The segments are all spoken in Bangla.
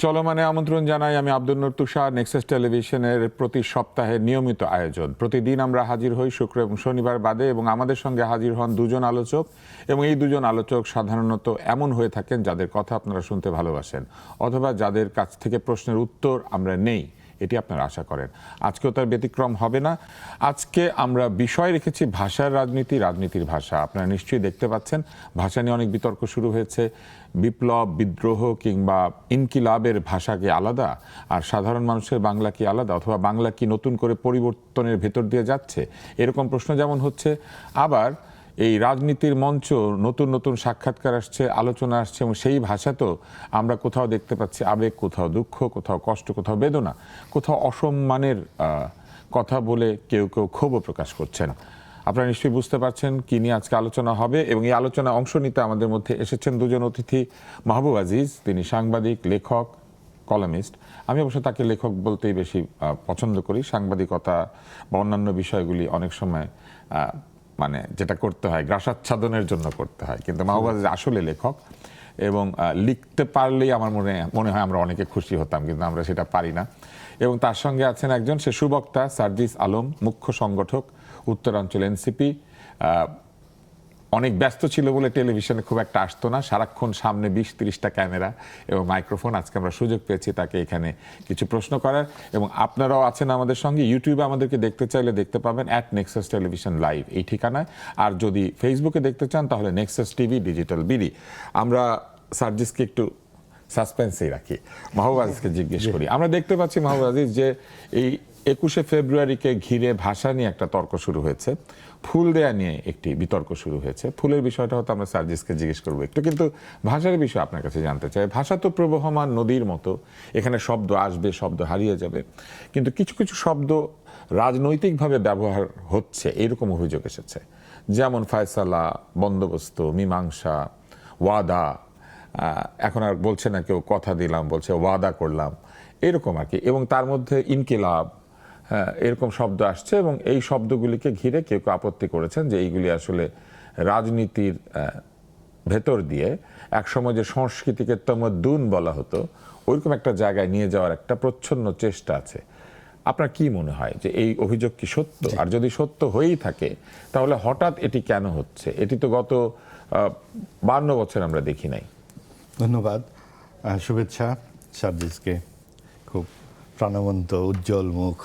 চলমানে আমন্ত্রণ জানাই। আমি আব্দুল নূর তুষার। নেক্সাস টেলিভিশনের প্রতি সপ্তাহের নিয়মিত আয়োজন। প্রতিদিন আমরা হাজির হই শুক্র এবং শনিবার বাদে, এবং আমাদের সঙ্গে হাজির হন দুজন আলোচক, এবং এই দুজন আলোচক সাধারণত এমন হয়ে থাকেন যাদের কথা আপনারা শুনতে ভালোবাসেন, অথবা যাদের কাছ থেকে প্রশ্নের উত্তর আমরা নেই, এটি আপনারা আশা করেন। আজকেও তার ব্যতিক্রম হবে না। আজকে আমরা বিষয় রেখেছি ভাষার রাজনীতি, রাজনীতির ভাষা। আপনারা নিশ্চয়ই দেখতে পাচ্ছেন ভাষা নিয়ে অনেক বিতর্ক শুরু হয়েছে। বিপ্লব, বিদ্রোহ কিংবা ইনকিলাবের ভাষা কি আলাদা, আর সাধারণ মানুষের বাংলা কি আলাদা, অথবা বাংলা কি নতুন করে পরিবর্তনের ভেতর দিয়ে যাচ্ছে, এরকম প্রশ্ন যেমন হচ্ছে। আবার এই রাজনীতির মঞ্চ নতুন নতুন সাক্ষাৎকার আসছে, আলোচনা আসছে, এবং সেই ভাষা তো আমরা কোথাও দেখতে পাচ্ছি আবেগ, কোথাও দুঃখ, কোথাও কষ্ট, কোথাও বেদনা, কোথাও অসম্মানের কথা বলে কেউ কেউ ক্ষোভও প্রকাশ করছেন। আপনারা নিশ্চয়ই বুঝতে পারছেন কি নিয়ে আজকে আলোচনা হবে, এবং এই আলোচনায় অংশ নিতে আমাদের মধ্যে এসেছেন দুজন অতিথি। মাহবুব আজিজ, তিনি সাংবাদিক, লেখক, কলামিস্ট। আমি অবশ্য তাকে লেখক বলতেই বেশি পছন্দ করি। সাংবাদিকতা বা অন্যান্য বিষয়গুলি অনেক সময় মানে যেটা করতে হয় গ্রাসাচ্ছাদনের জন্য করতে হয়, কিন্তু মাহবুব আজিজ আসলে লেখক, এবং লিখতে পারলেই আমার মনে হয় আমরা অনেকে খুশি হতাম, কিন্তু আমরা সেটা পারি না। এবং তার সঙ্গে আছেন একজন, সে সুবক্তা, সার্জিস আলম, মুখ্য সংগঠক, উত্তরাঞ্চল এনসিপি। অনেক ব্যস্ত ছিল বলে টেলিভিশনে খুব একটা আসতো না, সারাক্ষণ সামনে 20-30টা ক্যামেরা এবং মাইক্রোফোন। আজকে আমরা সুযোগ পেয়েছি তাকে এখানে কিছু প্রশ্ন করার, এবং আপনারাও আছেন আমাদের সঙ্গে। ইউটিউবে আমাদেরকে দেখতে চাইলে দেখতে পাবেন @নেক্সাস টেলিভিশন লাইভ এই ঠিকানায়, আর যদি ফেসবুকে দেখতে চান তাহলে নেক্সাস টিভি ডিজিটাল বিডি। আমরা সার্জিসকে একটু সাসপেন্সেই রাখি, মাহবুব আজিজকে জিজ্ঞেস করি। আমরা দেখতে পাচ্ছি মাহবুব আজিজ যে এই 21শে ফেব্রুয়ারিকে ঘিরে ভাষা নিয়ে একটা তর্ক শুরু হয়েছে, ফুল দেয়া নিয়ে একটি বিতর্ক শুরু হয়েছে। ফুলের বিষয়টা হয়তো আমরা সার্জিসকে জিজ্ঞেস করবো একটু, কিন্তু ভাষার বিষয় আপনার কাছে জানতে চাই। ভাষা তো প্রবহমান নদীর মতো, এখানে শব্দ আসবে, শব্দ হারিয়ে যাবে, কিন্তু কিছু কিছু শব্দ রাজনৈতিকভাবে ব্যবহার হচ্ছে এরকম অভিযোগ এসেছে, যেমন ফয়সালা, বন্দোবস্ত, মীমাংসা, ওয়াদা। এখন আর বলছে না কেউ কথা দিলাম, বলছে ওয়াদা করলাম, এরকম আর কি। এবং তার মধ্যে ইনকিলাব, এরকম শব্দ আসছে, এবং এই শব্দগুলিকে ঘিরে কেউ কেউ আপত্তি করেছেন যে এইগুলি আসলে রাজনীতির ভেতর দিয়ে একসময় যে সংস্কৃতিকে তমদ্দুন বলা হতো, ওইরকম একটা জায়গায় নিয়ে যাওয়ার একটা প্রচ্ছন্ন চেষ্টা আছে। আপনার কি মনে হয় যে এই অভিযোগ কি সত্য? আর যদি সত্য হয়েই থাকে তাহলে হঠাৎ এটি কেন হচ্ছে? এটি তো গত 52 বছর আমরা দেখি নাই। ধন্যবাদ, শুভেচ্ছা সার্জিসকে। খুব প্রাণবন্ত, উজ্জ্বল মুখ।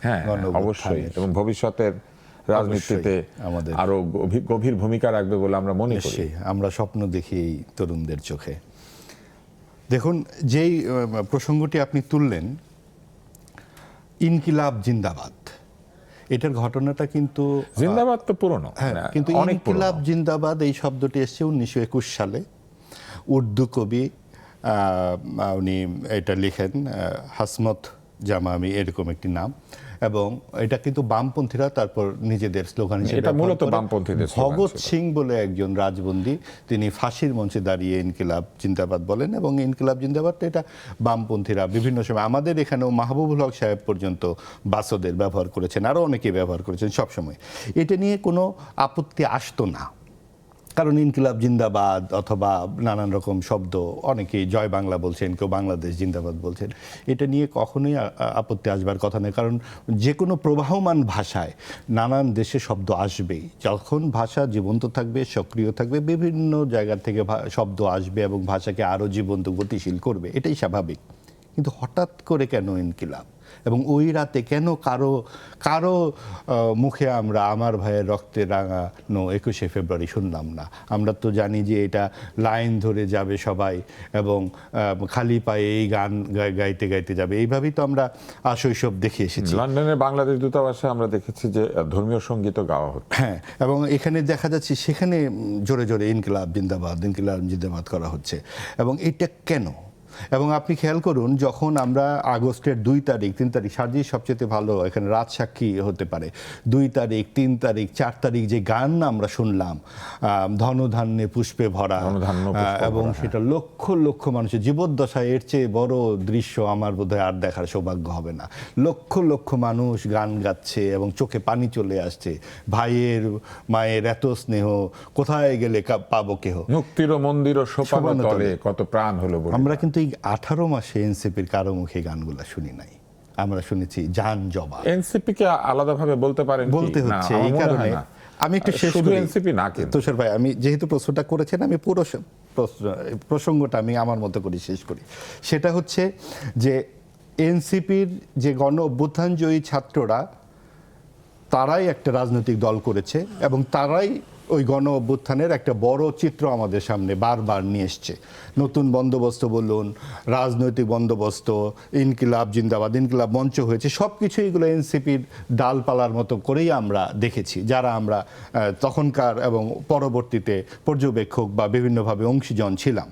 হ্যাঁ, অবশ্যই, এবং ভবিষ্যতের রাজনীতিতে আমাদের আরো গভীর ভূমিকা রাখবে বলে আমরা মনে করি। আমরা স্বপ্ন দেখি এই তরুণদের চোখে। দেখুন, যেই প্রসঙ্গটি আপনি তুললেন, ইনকিলাব জিন্দাবাদ, এটার ঘটনাটা কিন্তু জিন্দাবাদ তো পুরনো, কিন্তু ইনকিলাব জিন্দাবাদ এই শব্দটি এসেছে 1921 সালে। উর্দু কবি উনি এটা লিখেন, হাসমত জামামি এরকম একটি নাম, এবং এটা কিন্তু বামপন্থীরা তারপর নিজেদের স্লোগান হিসেবে, এটা মূলত বামপন্থীদের স্লোগান। ভগৎ সিং বলে একজন রাজবন্দী, তিনি ফাঁসির মঞ্চে দাঁড়িয়ে ইনকিলাব জিন্দাবাদ বলেন, এবং ইনকিলাব জিন্দাবাদটা এটা বামপন্থীরা বিভিন্ন সময়, আমাদের এখানেও মাহবুবুল হক সাহেব পর্যন্ত বাসদের ব্যবহার করেছেন, আরও অনেকে ব্যবহার করেছেন। সবসময় এটা নিয়ে কোনো আপত্তি আসতো না, কারণ ইনকিলাব জিন্দাবাদ অথবা নানান রকম শব্দ, অনেকেই জয় বাংলা বলছেন, কেউ বাংলাদেশ জিন্দাবাদ বলছেন, এটা নিয়ে কখনোই আপত্তি আসবার কথা নেই। কারণ যে কোনো প্রবাহমান ভাষায় নানান দেশে শব্দ আসবেই। যখন ভাষা জীবন্ত থাকবে, সক্রিয় থাকবে, বিভিন্ন জায়গা থেকে শব্দ আসবে এবং ভাষাকে আরও জীবন্ত, গতিশীল করবে, এটাই স্বাভাবিক। কিন্তু হঠাৎ করে কেন ইনকিলাব, এবং ওই রাতে কেন কারো মুখে আমরা আমার ভাইয়ের রক্তে রাঙানো 21শে ফেব্রুয়ারি শুনলাম না? আমরা তো জানি যে এটা লাইন ধরে যাবে সবাই, এবং খালি পায়ে এই গান গাইতে গাইতে যাবে। এইভাবেই তো আমরা শৈশব দেখে এসেছি। লন্ডনের বাংলাদেশ দূতাবাসে আমরা দেখেছি যে ধর্মীয় সঙ্গীতও গাওয়া হচ্ছে। হ্যাঁ, এবং এখানে দেখা যাচ্ছে সেখানে জোরে জোরে ইনকিলাব জিন্দাবাদ, ইনকিলাব জিন্দাবাদ করা হচ্ছে। এবং এটা কেন? এবং আপনি খেয়াল করুন, যখন আমরা আগস্টের 2 তারিখ, 3 তারিখ, সার্জিস সবচেয়ে ভালো এখানে রাত সাক্ষী হতে পারে, 2 তারিখ, 3 তারিখ, 4 তারিখ যে গান আমরা শুনলাম, ধনধান্যে পুষ্পে ভরা, এবং সেটা লক্ষ লক্ষ মানুষের জীবদ্দশায় এর চেয়ে বড় দৃশ্য আমার বোধহয় আর দেখার সৌভাগ্য হবে না। লক্ষ লক্ষ মানুষ গান গাচ্ছে এবং চোখে পানি চলে আসছে। ভাইয়ের মায়ের এত স্নেহ, কোথায় গেলে পাবো কেহ, মুক্তির মন্দির ও সোপান তলে কত প্রাণ হলো। আমরা কিন্তু এই 18 মাসে এনসিপির কারো মুখে গানগুলা শুনি নাই। আমরা শুনেছি জান জবা। এনসিপি কে আলাদাভাবে বলতে পারেন কি? বলতে না, হচ্ছে আমার এই মনে হয় কারণে না। আমি একটু শেষ শুধু করি। এনসিপি না কিন্তু তুষার ভাই, আমি যেহেতু প্রশ্নটা করেছেন, আমি পুরো প্রসঙ্গটা আমি আমার মতো করে শেষ করি। সেটা হচ্ছে যে এনসিপির যে গণ অভ্যুত্থানজয়ী ছাত্ররা, তারাই একটা রাজনৈতিক দল করেছে এবং তারাই ওই গণ অভ্যুত্থানের একটা বড় চিত্র আমাদের সামনে বারবার নিয়ে এসছে। নতুন বন্দোবস্ত বলুন, রাজনৈতিক বন্দোবস্ত, ইনকিলাব জিন্দাবাদ, ইনকিলাব মঞ্চ হয়েছে, সব কিছু এগুলো এনসিপির ডালপালার মতো করেই আমরা দেখেছি, যারা আমরা তখনকার এবং পরবর্তীতে পর্যবেক্ষক বা বিভিন্নভাবে অংশীজন ছিলাম।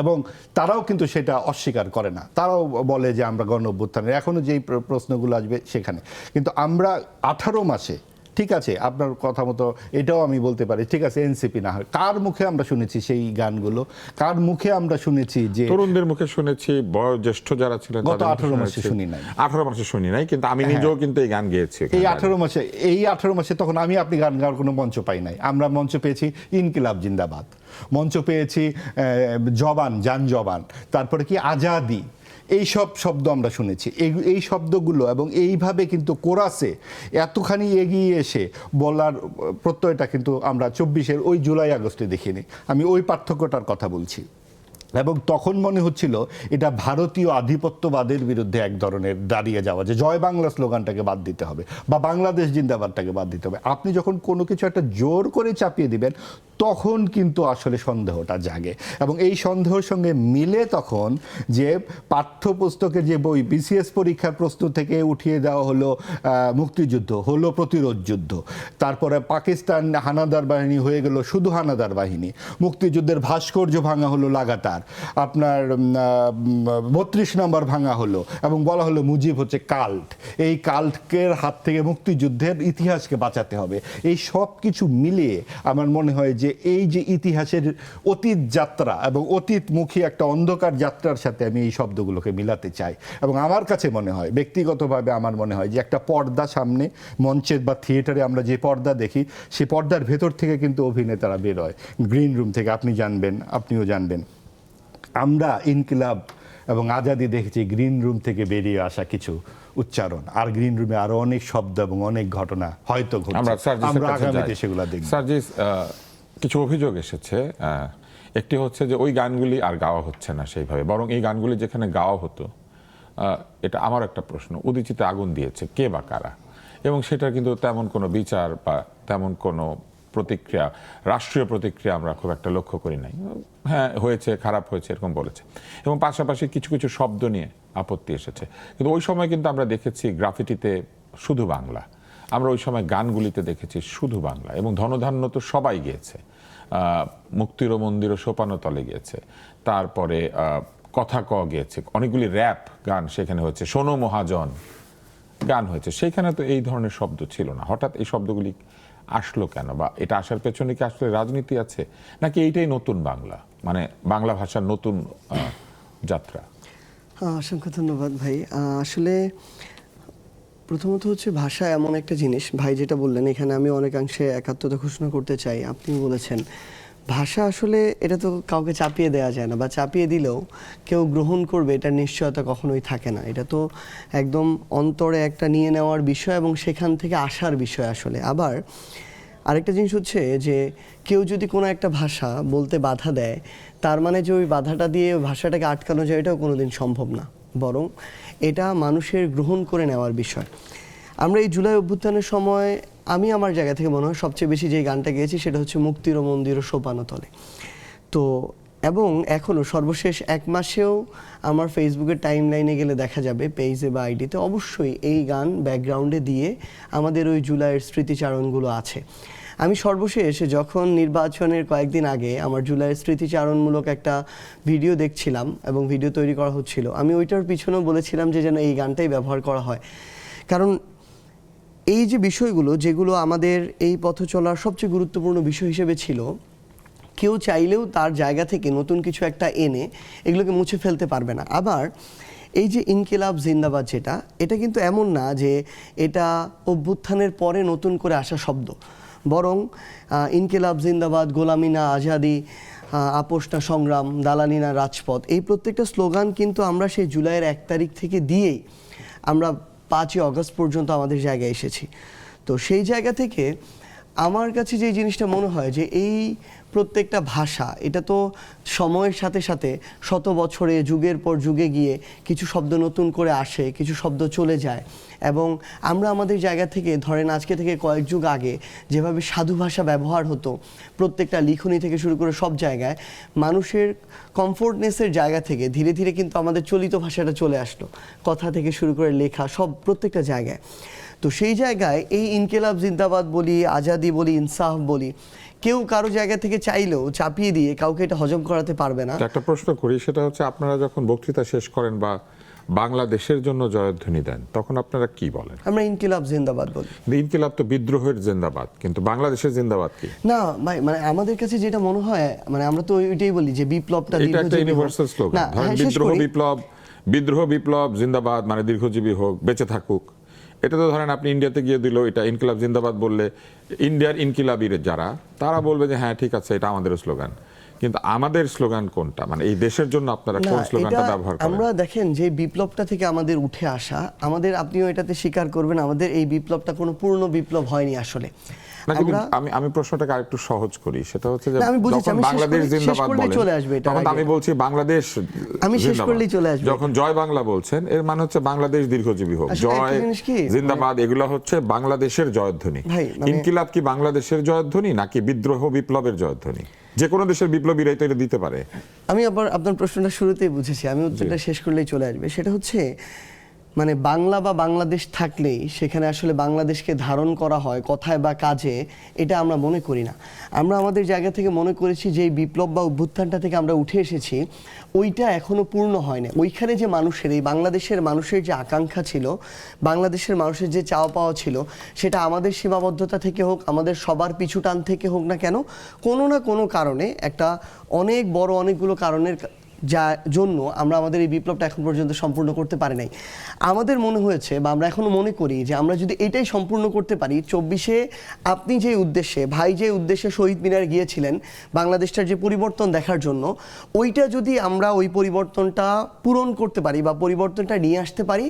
এবং তারাও কিন্তু সেটা অস্বীকার করে না, তারাও বলে যে আমরা গণ অভ্যুত্থানের, এখনও যেই প্রশ্নগুলো আসবে সেখানে। কিন্তু আমরা 18 মাসে, ঠিক আছে আপনার কথা মতো এটাও আমি বলতে পারি, ঠিক আছে এনসিপি না হয়, কার মুখে আমরা শুনেছি সেই গানগুলো? কার মুখে আমরা শুনেছি? যে তরুণদের মুখে শুনেছি, বয়োজ্যেষ্ঠ যারা ছিলেন গত 18 মাসে শুনি নাই। 18 মাসে শুনি নাই, কিন্তু আমি নিজেও কিন্তু এই গান গেয়েছি। এই 18 মাসে তখন আপনি গান গাওয়ার কোনো মঞ্চ পাই নাই। আমরা মঞ্চ পেয়েছি ইনকিলাব জিন্দাবাদ, মঞ্চ পেয়েছি জবান, জান জবান, তারপরে কি আজাদি, এই সব শব্দ আমরা শুনেছি। এই শব্দগুলো এবং এইভাবে কিন্তু কোরাসে এতখানি এগিয়ে এসে বলার প্রত্যয়টা কিন্তু আমরা 24-এর ওই জুলাই আগস্টে দেখিনি। আমি ওই পার্থক্যটার কথা বলছি। এবং তখন মনে হচ্ছিল এটা ভারতীয় আধিপত্যবাদের বিরুদ্ধে এক ধরনের দাঁড়িয়ে যাওয়া, যে জয় বাংলা স্লোগানটাকে বাদ দিতে হবে বা বাংলাদেশ জিন্দাবাদটাকে বাদ দিতে হবে। আপনি যখন কোনো কিছু একটা জোর করে চাপিয়ে দিবেন, তখন কিন্তু আসলে সন্দেহটা জাগে। এবং এই সন্দেহের সঙ্গে মিলে তখন যে পাঠ্যপুস্তকের যে বই, বিসিএস পরীক্ষার প্রশ্ন থেকে উঠিয়ে দেওয়া হলো মুক্তিযুদ্ধ, হলো প্রতিরোধ যুদ্ধ, তারপরে পাকিস্তান হানাদার বাহিনী হয়ে গেল শুধু হানাদার বাহিনী, মুক্তিযুদ্ধের ভাস্কর্য ভাঙা হলো লাগাতার, আপনার 32 নম্বর ভাঙা হলো এবং বলা হলো মুজিব হচ্ছে কাল্ট, এই কাল্টকের হাত থেকে মুক্তিযুদ্ধের ইতিহাসকে বাঁচাতে হবে। এই সব কিছু মিলিয়ে আমার মনে হয় যে এই যে ইতিহাসের অতীত যাত্রা এবং অতীতমুখী একটা অন্ধকার যাত্রার সাথে আমি এই শব্দগুলোকে মিলাতে চাই। এবং আমার কাছে মনে হয়, ব্যক্তিগতভাবে আমার মনে হয় যে একটা পর্দা সামনে, মঞ্চের বা থিয়েটারে আমরা যে পর্দা দেখি, সেই পর্দার ভেতর থেকে কিন্তু অভিনেতারা বের হয়, গ্রিন রুম থেকে। আপনি জানবেন, আপনিও জানবেন, আমরা ইনকিলাব এবং আজাদি দেখেছি গ্রিন রুম থেকে বেরিয়ে আসা কিছু উচ্চারণ, আর গ্রিন রুমে আরো অনেক শব্দ এবং অনেক ঘটনা হয়তো ঘটছে। আমরা আগামীতে সেগুলো দেখব। সার্জিস, কিছু অভিযোগ এসেছে। একটি হচ্ছে যে ওই গানগুলি আর গাওয়া হচ্ছে না সেইভাবে, বরং এই গানগুলি যেখানে গাওয়া হতো, এটা আমার একটা প্রশ্ন, উদীচিতে আগুন দিয়েছে কে বা কারা? এবং সেটা কিন্তু তেমন কোনো বিচার বা তেমন কোনো প্রতিক্রিয়া, রাষ্ট্রীয় প্রতিক্রিয়া আমরা খুব একটা লক্ষ্য করি নাই। হ্যাঁ হয়েছে, খারাপ হয়েছে এরকম বলেছে। এবং পাশাপাশি কিছু কিছু শব্দ নিয়ে আপত্তি এসেছে। কিন্তু ওই সময় কিন্তু আমরা দেখেছি গ্রাফিটিতে শুধু বাংলা, আমরা ওই সময় গানগুলিতে দেখেছি শুধু বাংলা, এবং ধনধান্য তো সবাই গিয়েছে, মুক্তির মন্দির ও সোপানো তলে গিয়েছে, তারপরে কথা ক গিয়েছে, অনেকগুলি র্যাপ গান সেখানে হয়েছে, শোনো মহাজন গান হয়েছে, সেইখানে তো এই ধরনের শব্দ ছিল না। হঠাৎ এই শব্দগুলি আসলো কেন? বা এটা আসার পেছনে কি আসলে রাজনীতি আছে, নাকি এইটাই নতুন বাংলা, মানে বাংলা ভাষার নতুন যাত্রা? অসংখ্য ধন্যবাদ ভাই। আসলে প্রথমত হচ্ছে ভাষা এমন একটা জিনিস, ভাই যেটা বললেন এখানে আমি অনেকাংশে একাত্মতা ঘোষণা করতে চাই। আপনি বলেছেন ভাষা আসলে এটা তো কাউকে চাপিয়ে দেওয়া যায় না, বা চাপিয়ে দিলেও কেউ গ্রহণ করবে এটার নিশ্চয়তা কখনোই থাকে না। এটা তো একদম অন্তরে একটা নিয়ে নেওয়ার বিষয় এবং সেখান থেকে আসার বিষয় আসলে। আবার আরেকটা জিনিস হচ্ছে যে কেউ যদি কোনো একটা ভাষা বলতে বাধা দেয়, তার মানে যে ওই বাধাটা দিয়ে ভাষাটাকে আটকানো যায়, এটাও কোনোদিন সম্ভব না, বরং এটা মানুষের গ্রহণ করে নেওয়ার বিষয়। আমরা এই জুলাই অভ্যুত্থানের সময় আমি আমার জায়গা থেকে মনে হয় সবচেয়ে বেশি যে গানটা গেয়েছি সেটা হচ্ছে মুক্তির মন্দির ও সোপানো তলে। তো এবং এখনও সর্বশেষ 1 মাসেও আমার ফেসবুকের টাইম লাইনে গেলে দেখা যাবে, পেজে বা আইডিতে অবশ্যই এই গান ব্যাকগ্রাউন্ডে দিয়ে আমাদের ওই জুলাইয়ের স্মৃতিচারণগুলো আছে। আমি সর্বশেষ যখন নির্বাচনের কয়েকদিন আগে আমার জুলাইয়ের স্মৃতিচারণমূলক একটা ভিডিও দেখছিলাম এবং ভিডিও তৈরি করা হচ্ছিল, আমি ওইটার পিছনেও বলেছিলাম যে যেন এই গানটাই ব্যবহার করা হয়। কারণ এই যে বিষয়গুলো, যেগুলো আমাদের এই পথ চলার সবচেয়ে গুরুত্বপূর্ণ বিষয় হিসেবে ছিল, কেউ চাইলেও তার জায়গা থেকে নতুন কিছু একটা এনে এগুলোকে মুছে ফেলতে পারবে না। আবার এই যে ইনকিলাব জিন্দাবাদ, এটা কিন্তু এমন না যে এটা অভ্যুত্থানের পরে নতুন করে আসা শব্দ, বরং ইনকিলাব জিন্দাবাদ, গোলামি না আজাদি, আপোষ না সংগ্রাম, দালালি না রাজপথ, এই প্রত্যেকটা স্লোগান কিন্তু আমরা সেই জুলাইয়ের 1 তারিখ থেকে দিয়েই আমরা 5ই অগস্ট পর্যন্ত আমাদের জায়গায় এসেছি। তো সেই জায়গা থেকে আমার কাছে যে জিনিসটা মনে হয় যে এই প্রত্যেকটা ভাষা, এটা তো সময়ের সাথে সাথে শত বছরে যুগের পর যুগে গিয়ে কিছু শব্দ নতুন করে আসে, কিছু শব্দ চলে যায়, এবং আমরা আমাদের জায়গা থেকে ধরেন আজকে থেকে কয়েক যুগ আগে যেভাবে সাধু ভাষা ব্যবহার হতো প্রত্যেকটা লিখনি থেকে শুরু করে সব জায়গায়, মানুষের কমফোর্টনেসের জায়গা থেকে ধীরে ধীরে কিন্তু আমাদের চলিত ভাষাটা চলে আসলো, কথা থেকে শুরু করে লেখা সব প্রত্যেকটা জায়গায়। তো সেই জায়গায় এই ইনকিলাব জিন্দাবাদ বলি, আজাদি বলি, ইনসাফ বলি, কেউ কারো জায়গা থেকে চাইলেও চাপিয়ে দিয়ে কাউকে এটা হজম করাতে পারবে না। একটা প্রশ্ন করি, সেটা হচ্ছে আপনারা যখন বক্তৃতা শেষ করেন বা বাংলাদেশের জন্য জয়ধ্বনি দেন, তখন আপনারা কি বলেন? আমরা ইনকিলাব জিন্দাবাদ বলি। ইনকিলাব তো বিদ্রোহের জিন্দাবাদ, কিন্তু বাংলাদেশের জিন্দাবাদ কি? না ভাই, মানে আমাদের কাছে যেটা মনে হয়, মানে আমরা তো ওইটাই বলি যে বিপ্লবটা এটা একটা ইউনিভার্সাল স্লোগান। না, ধরেন হ্যাঁ, শেষ বিদ্রোহ করি। বিপ্লব বিপ্লব জিন্দাবাদ মানে দীর্ঘজীবী হোক, বেঁচে থাকুক। এটা তো ধরেন আপনি ইন্ডিয়াতে গিয়ে দিল এটা ইনকিলাব জিন্দাবাদ বললে, ইন্ডিয়ার ইনকিলাবির যারা তারা বলবে যে হ্যাঁ ঠিক আছে, এটা আমাদের স্লোগান। কিন্তু আমাদের স্লোগান কোনটা? মানে এই দেশের জন্য আপনারা না, কোন স্লোগানটা এটা ব্যবহার করেন? আমরা দেখেন যে বিপ্লবটা থেকে আমাদের উঠে আসা, আমাদের, আপনিও এটাতে স্বীকার করবেন, আমাদের এই বিপ্লবটা কোনো পূর্ণ বিপ্লব হয়নি আসলে। না, কিন্তু আমরা আমি প্রশ্নটাকে আরেকটু সহজ করি, সেটা হচ্ছে যে না, আমি বুঝেছি, যখন আমি শেষ বাংলাদেশ করলেই- জিন্দাবাদ শেষ করলেই বলেন, চলে আসবে এটার তখন তো আগে। আমি বলছি বাংলাদেশ আমি শেষ জিন্দাবাদ। করলেই চলে আসবে। যখন জয় বাংলা বলছেন, এর মানে হচ্ছে বাংলাদেশ দীর্ঘজীবী হোক, আসলে একটা জয় জিনিস কি, জিন্দাবাদ এগুলো হচ্ছে বাংলাদেশের জয়ধ্বনি। ভাই, মানে- ইনকিলাব কি বাংলাদেশের জয়ধ্বনি নাকি বিদ্রোহ বিপ্লবের জয়ধ্বনি? যে কোনো দেশের বিপ্লবীরাই তো এটা দিতে পারে। আমি আবার আপনার প্রশ্নটা শুরুতেই বুঝেছি, আমি উত্তরটা শেষ করলেই চলে আসবে। সেটা হচ্ছে মানে বাংলা বা বাংলাদেশ থাকলেই সেখানে আসলে বাংলাদেশকে ধারণ করা হয় কথায় বা কাজে, এটা আমরা মনে করি না। আমরা আমাদের জায়গা থেকে মনে করেছি যে এই বিপ্লব বা অভ্যুত্থানটা থেকে আমরা উঠে এসেছি, ওইটা এখনো পূর্ণ হয় না। ওইখানে যে মানুষের, এই বাংলাদেশের মানুষের যে আকাঙ্ক্ষা ছিল, বাংলাদেশের মানুষের যে চাওয়া পাওয়া ছিল, সেটা আমাদের সীমাবদ্ধতা থেকে হোক, আমাদের সবার পিছু টান থেকে হোক না কেন, কোনো না কোনো কারণে, একটা অনেক বড় অনেকগুলো কারণের যার জন্য আমরা আমাদের এই বিপ্লবটা এখন পর্যন্ত সম্পূর্ণ করতে পারি নাই। আমাদের মনে হয়েছে বা আমরা এখনো মনে করি যে আমরা যদি এটাই সম্পূর্ণ করতে পারি, 24-এ আপনি যে উদ্দেশ্যে, ভাই যে উদ্দেশ্যে শহীদ মিনার গিয়েছিলেন বাংলাদেশটার যে পরিবর্তন দেখার জন্য, ওইটা যদি আমরা ওই পরিবর্তনটা পূরণ করতে পারি বা পরিবর্তনটা নিয়ে আসতে পারি,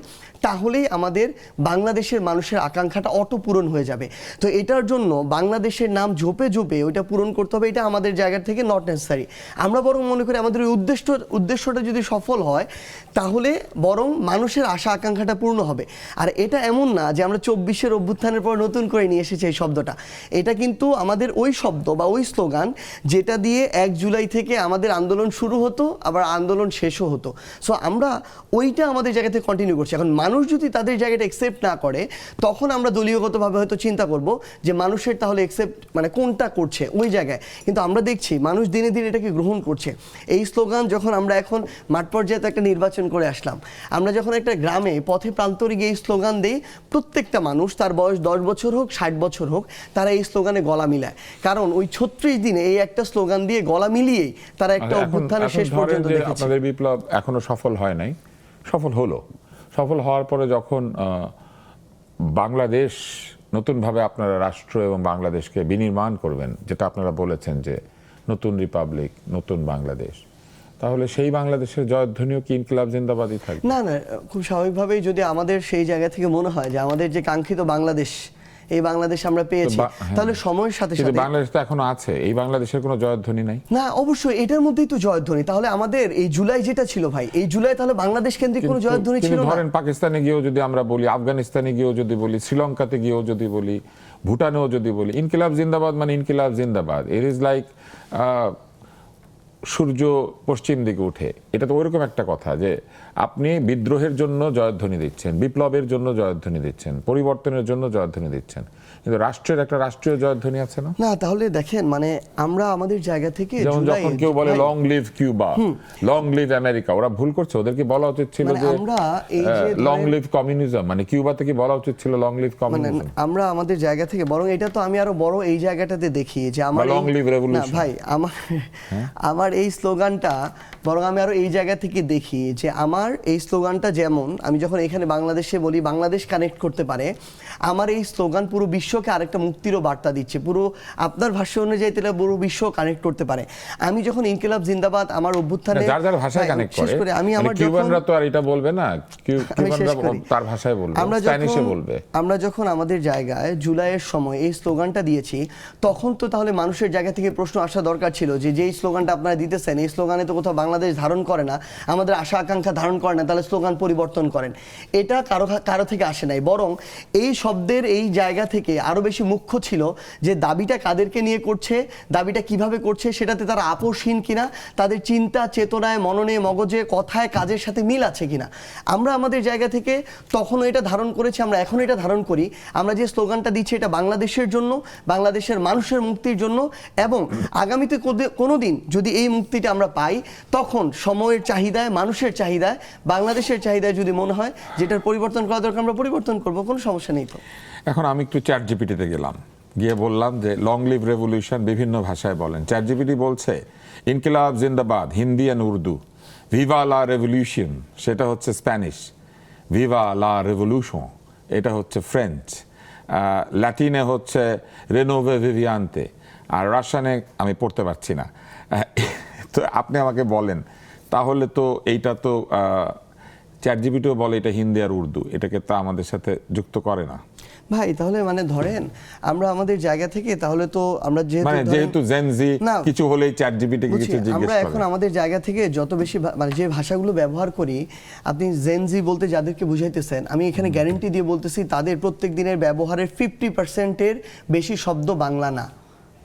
তাহলেই আমাদের বাংলাদেশের মানুষের আকাঙ্ক্ষাটা অটো পূরণ হয়ে যাবে। তো এটার জন্য বাংলাদেশের নাম ঝোপে ঝোপে ওইটা পূরণ করতে হবে, এটা আমাদের জায়গা থেকে নট নেসেসারি। আমরা বরং মনে করি আমাদের ওই উদ্দেশ্যটা যদি সফল হয়, তাহলে বরং মানুষের আশা আকাঙ্ক্ষাটা পূর্ণ হবে। আর এটা এমন না যে আমরা 24-এর অভ্যুত্থানের পর নতুন করে নিয়ে এসেছি এই শব্দটা। এটা কিন্তু আমাদের ওই শব্দ বা ওই স্লোগান যেটা দিয়ে 1 জুলাই থেকে আমাদের আন্দোলন শুরু হতো, আবার আন্দোলন শেষও হতো। সো আমরা ওইটা আমাদের জায়গা থেকে কন্টিনিউ করছি। এখন মানুষ যদি তাদের জায়গাটা অ্যাকসেপ্ট না করে, তখন আমরা দলীয়গতভাবে হয়তো চিন্তা করব যে মানুষের তাহলে অ্যাকসেপ্ট মানে কোনটা করছে ওই জায়গায়। কিন্তু আমরা দেখছি মানুষ দিনে দিনে এটাকে গ্রহণ করছে। এই স্লোগান যখন আমরা এখন মাঠ পর্যায়ে একটা নির্বাচন করে আসলাম, আমরা যখন একটা গ্রামে পথে প্রান্তরে গিয়ে এই স্লোগান দেই, প্রত্যেকটা মানুষ, তার বয়স 10 বছর হোক 60 বছর হোক, তারা এই স্লোগানে গলা মিলায়। কারণ ওই 36 দিনে এই একটা স্লোগান দিয়ে গলা মিলিয়েই তারা একটা অভ্যুত্থানের শেষ পর্যন্ত দেখেছে। আপনাদের বিপ্লব এখনো সফল হয় নাই, সফল হলো। সফল হওয়ার পরে যখন বাংলাদেশ নতুনভাবে আপনারা রাষ্ট্র এবং বাংলাদেশকে বিনির্মাণ করবেন, যেটা আপনারা বলেছেন যে নতুন রিপাবলিক, নতুন বাংলাদেশ, তাহলে সেই বাংলাদেশের জয়ধ্বনিও কি ইনকিলাব জিন্দাবাদই থাকবে? না না, খুব স্বাভাবিকভাবেই যদি আমাদের সেই জায়গা থেকে মনে হয় যে আমাদের যে কাঙ্ক্ষিত বাংলাদেশ, এই বাংলাদেশ আমরা পেয়েছি, তাহলে সময়ের সাথে কিন্তু সাথে বাংলাদেশ তো এখনো আছে, এই বাংলাদেশের কোনো জয়ধ্বনি নাই। না, অবশ্যই এটার মধ্যেই তো জয়ধ্বনি। তাহলে আমাদের এই জুলাই যেটা ছিল ভাই, এই জুলাই তাহলে বাংলাদেশ কেন্দ্রিক কোনো জয়ধ্বনি ছিল কিন্তু না। ধরেন পাকিস্তানে গিয়েও যদি আমরা বলি, আফগানিস্তানে গিয়েও যদি বলি, শ্রীলঙ্কাতে গিয়েও যদি বলি, ভুটানেও যদি বলি, ইনকিলাব জিন্দাবাদ মানে ইনকিলাব জিন্দাবাদ। ইট ইজ লাইক সূর্য পশ্চিম দিকে উঠে। এটা তো ওইরকম একটা কথা যে আপনি বিদ্রোহের জন্য জয়ধ্বনি দিচ্ছেন, বিপ্লবের জন্য জয়ধ্বনি দিচ্ছেন, পরিবর্তনের জন্য জয়ধ্বনি দিচ্ছেন, কিন্তু রাষ্ট্রের একটা রাষ্ট্রীয় জয়ধ্বনি আছে না? না, তাহলে দেখেন মানে আমরা আমাদের জায়গা থেকে যেমন জুলাই, যখন কেউ বলে ভাই, long live Cuba, long live America, ওরা ভুল করছে। ওদেরকে বলা উচিত ছিল মানে যে আমরা এই যে লং ধরেন- লিভ কমিউনিজম, মানে কিউবাতে কি বলা উচিত ছিল লং লিভ মানে কমিউনিজম? আমরা আমাদের জায়গা থেকে বরং এটা তো আমি আরো বড় এই জায়গাটাতে দেখি যে আমার long live না revolution। ভাই, আমার আমার এই স্লোগানটা বরং আমি আরো এই জায়গা থেকে দেখি যে আমার এই স্লোগানটা যেমন আমি যখন এখানে বাংলাদেশে বলি বাংলাদেশ কানেক্ট করতে পারে, আমার এই স্লোগান পুরো বিশ্বকে আরেকটা মুক্তিরও বার্তা দিচ্ছে। পুরো আপনার ভাষ্য অনুযায়ী তাহলে পুরো বিশ্ব কানেক্ট করতে পারে। আমি যখন ইনকিলাব জিন্দাবাদ আমার অভ্যুত্থানে যার যার ভাষায় কানেক্ট শেষ করে আমি আমার যখন কিউবানরা তো আর এটা বলবে না, কিউবানরা তার ভাষায় বলবে, স্প্যানিশে বলবে। আমরা যখন আমাদের জায়গায় জুলাইয়ের সময় এই স্লোগানটা দিয়েছি তখন তো তাহলে মানুষের জায়গা থেকে প্রশ্ন আসা দরকার ছিল যে যেই স্লোগানটা আপনারা দিতেছেন এই স্লোগানে তো কোথাও বাংলাদেশ ধারণ করে না, আমাদের আশা আকাঙ্ক্ষা ধারণ করে না, তাহলে স্লোগান পরিবর্তন করেন। এটা কারো থেকে আসে নাই, বরং এই শব্দের এই জায়গা থেকে আরো বেশি মুখ্য ছিল যে দাবিটা কাদেরকে নিয়ে করছে, দাবিটা কিভাবে করছে, সেটাতে তারা আপোষহীন কিনা, তাদের চিন্তা চেতনায় মননে মগজে কথায় কাজের সাথে মিল আছে কিনা। আমরা আমাদের জায়গা থেকে তখনও এটা ধারণ করেছি, আমরা এখন এটা ধারণ করি। আমরা যে স্লোগানটা দিচ্ছি এটা বাংলাদেশের জন্য, বাংলাদেশের মানুষের মুক্তির জন্য, এবং আগামীতে কোনোদিন যদি এই মুক্তিটা আমরা পাই তখন সময়ের চাহিদায়, মানুষের চাহিদায়, বাংলাদেশের চাহিদায় যদি মনে হয় যেটার পরিবর্তন করা দরকার আমরা পরিবর্তন করব, কোনো সমস্যা নেই তো। এখন আমি একটু চ্যাট জিপিটিতে গেলাম, গিয়ে বললাম যে লং লিভ রেভলিউশন বিভিন্ন ভাষায় বলেন। চ্যাট জিপিটি বলছে ইনকিলাব জিন্দাবাদ হিন্দি অ্যান্ড উর্দু, ভিভা লা রেভলিউশন সেটা হচ্ছে স্প্যানিশ, ভিভা লা রেভলিউশন এটা হচ্ছে ফ্রেঞ্চ, ল্যাটিনে হচ্ছে রেনোভে ভিভিয়ান্তে, আর রাশিয়ানে আমি পড়তে পারছি না। তো আপনি আমাকে বলেন তাহলে তো এইটা তো চ্যাট জিপিটিও বলে এটা হিন্দি আর উর্দু, এটাকে তো আমাদের সাথে যুক্ত করে না ভাই। তাহলে মানে ধরেন আমরা আমাদের জায়গা থেকে তাহলে তো আমরা যেহেতু জেনজি কিছু হলেই চ্যাট জিপিটি কিছু জিজ্ঞেস আমরা এখন আমাদের জায়গা থেকে যত বেশি মানে যে ভাষাগুলো ব্যবহার করি, আপনি জেনজি বলতে যাদেরকে বুঝাইতেছেন আমি এখানে গ্যারান্টি দিয়ে বলতেছি তাদের প্রত্যেক দিনের ব্যবহারের 50%-এর বেশি শব্দ বাংলা না।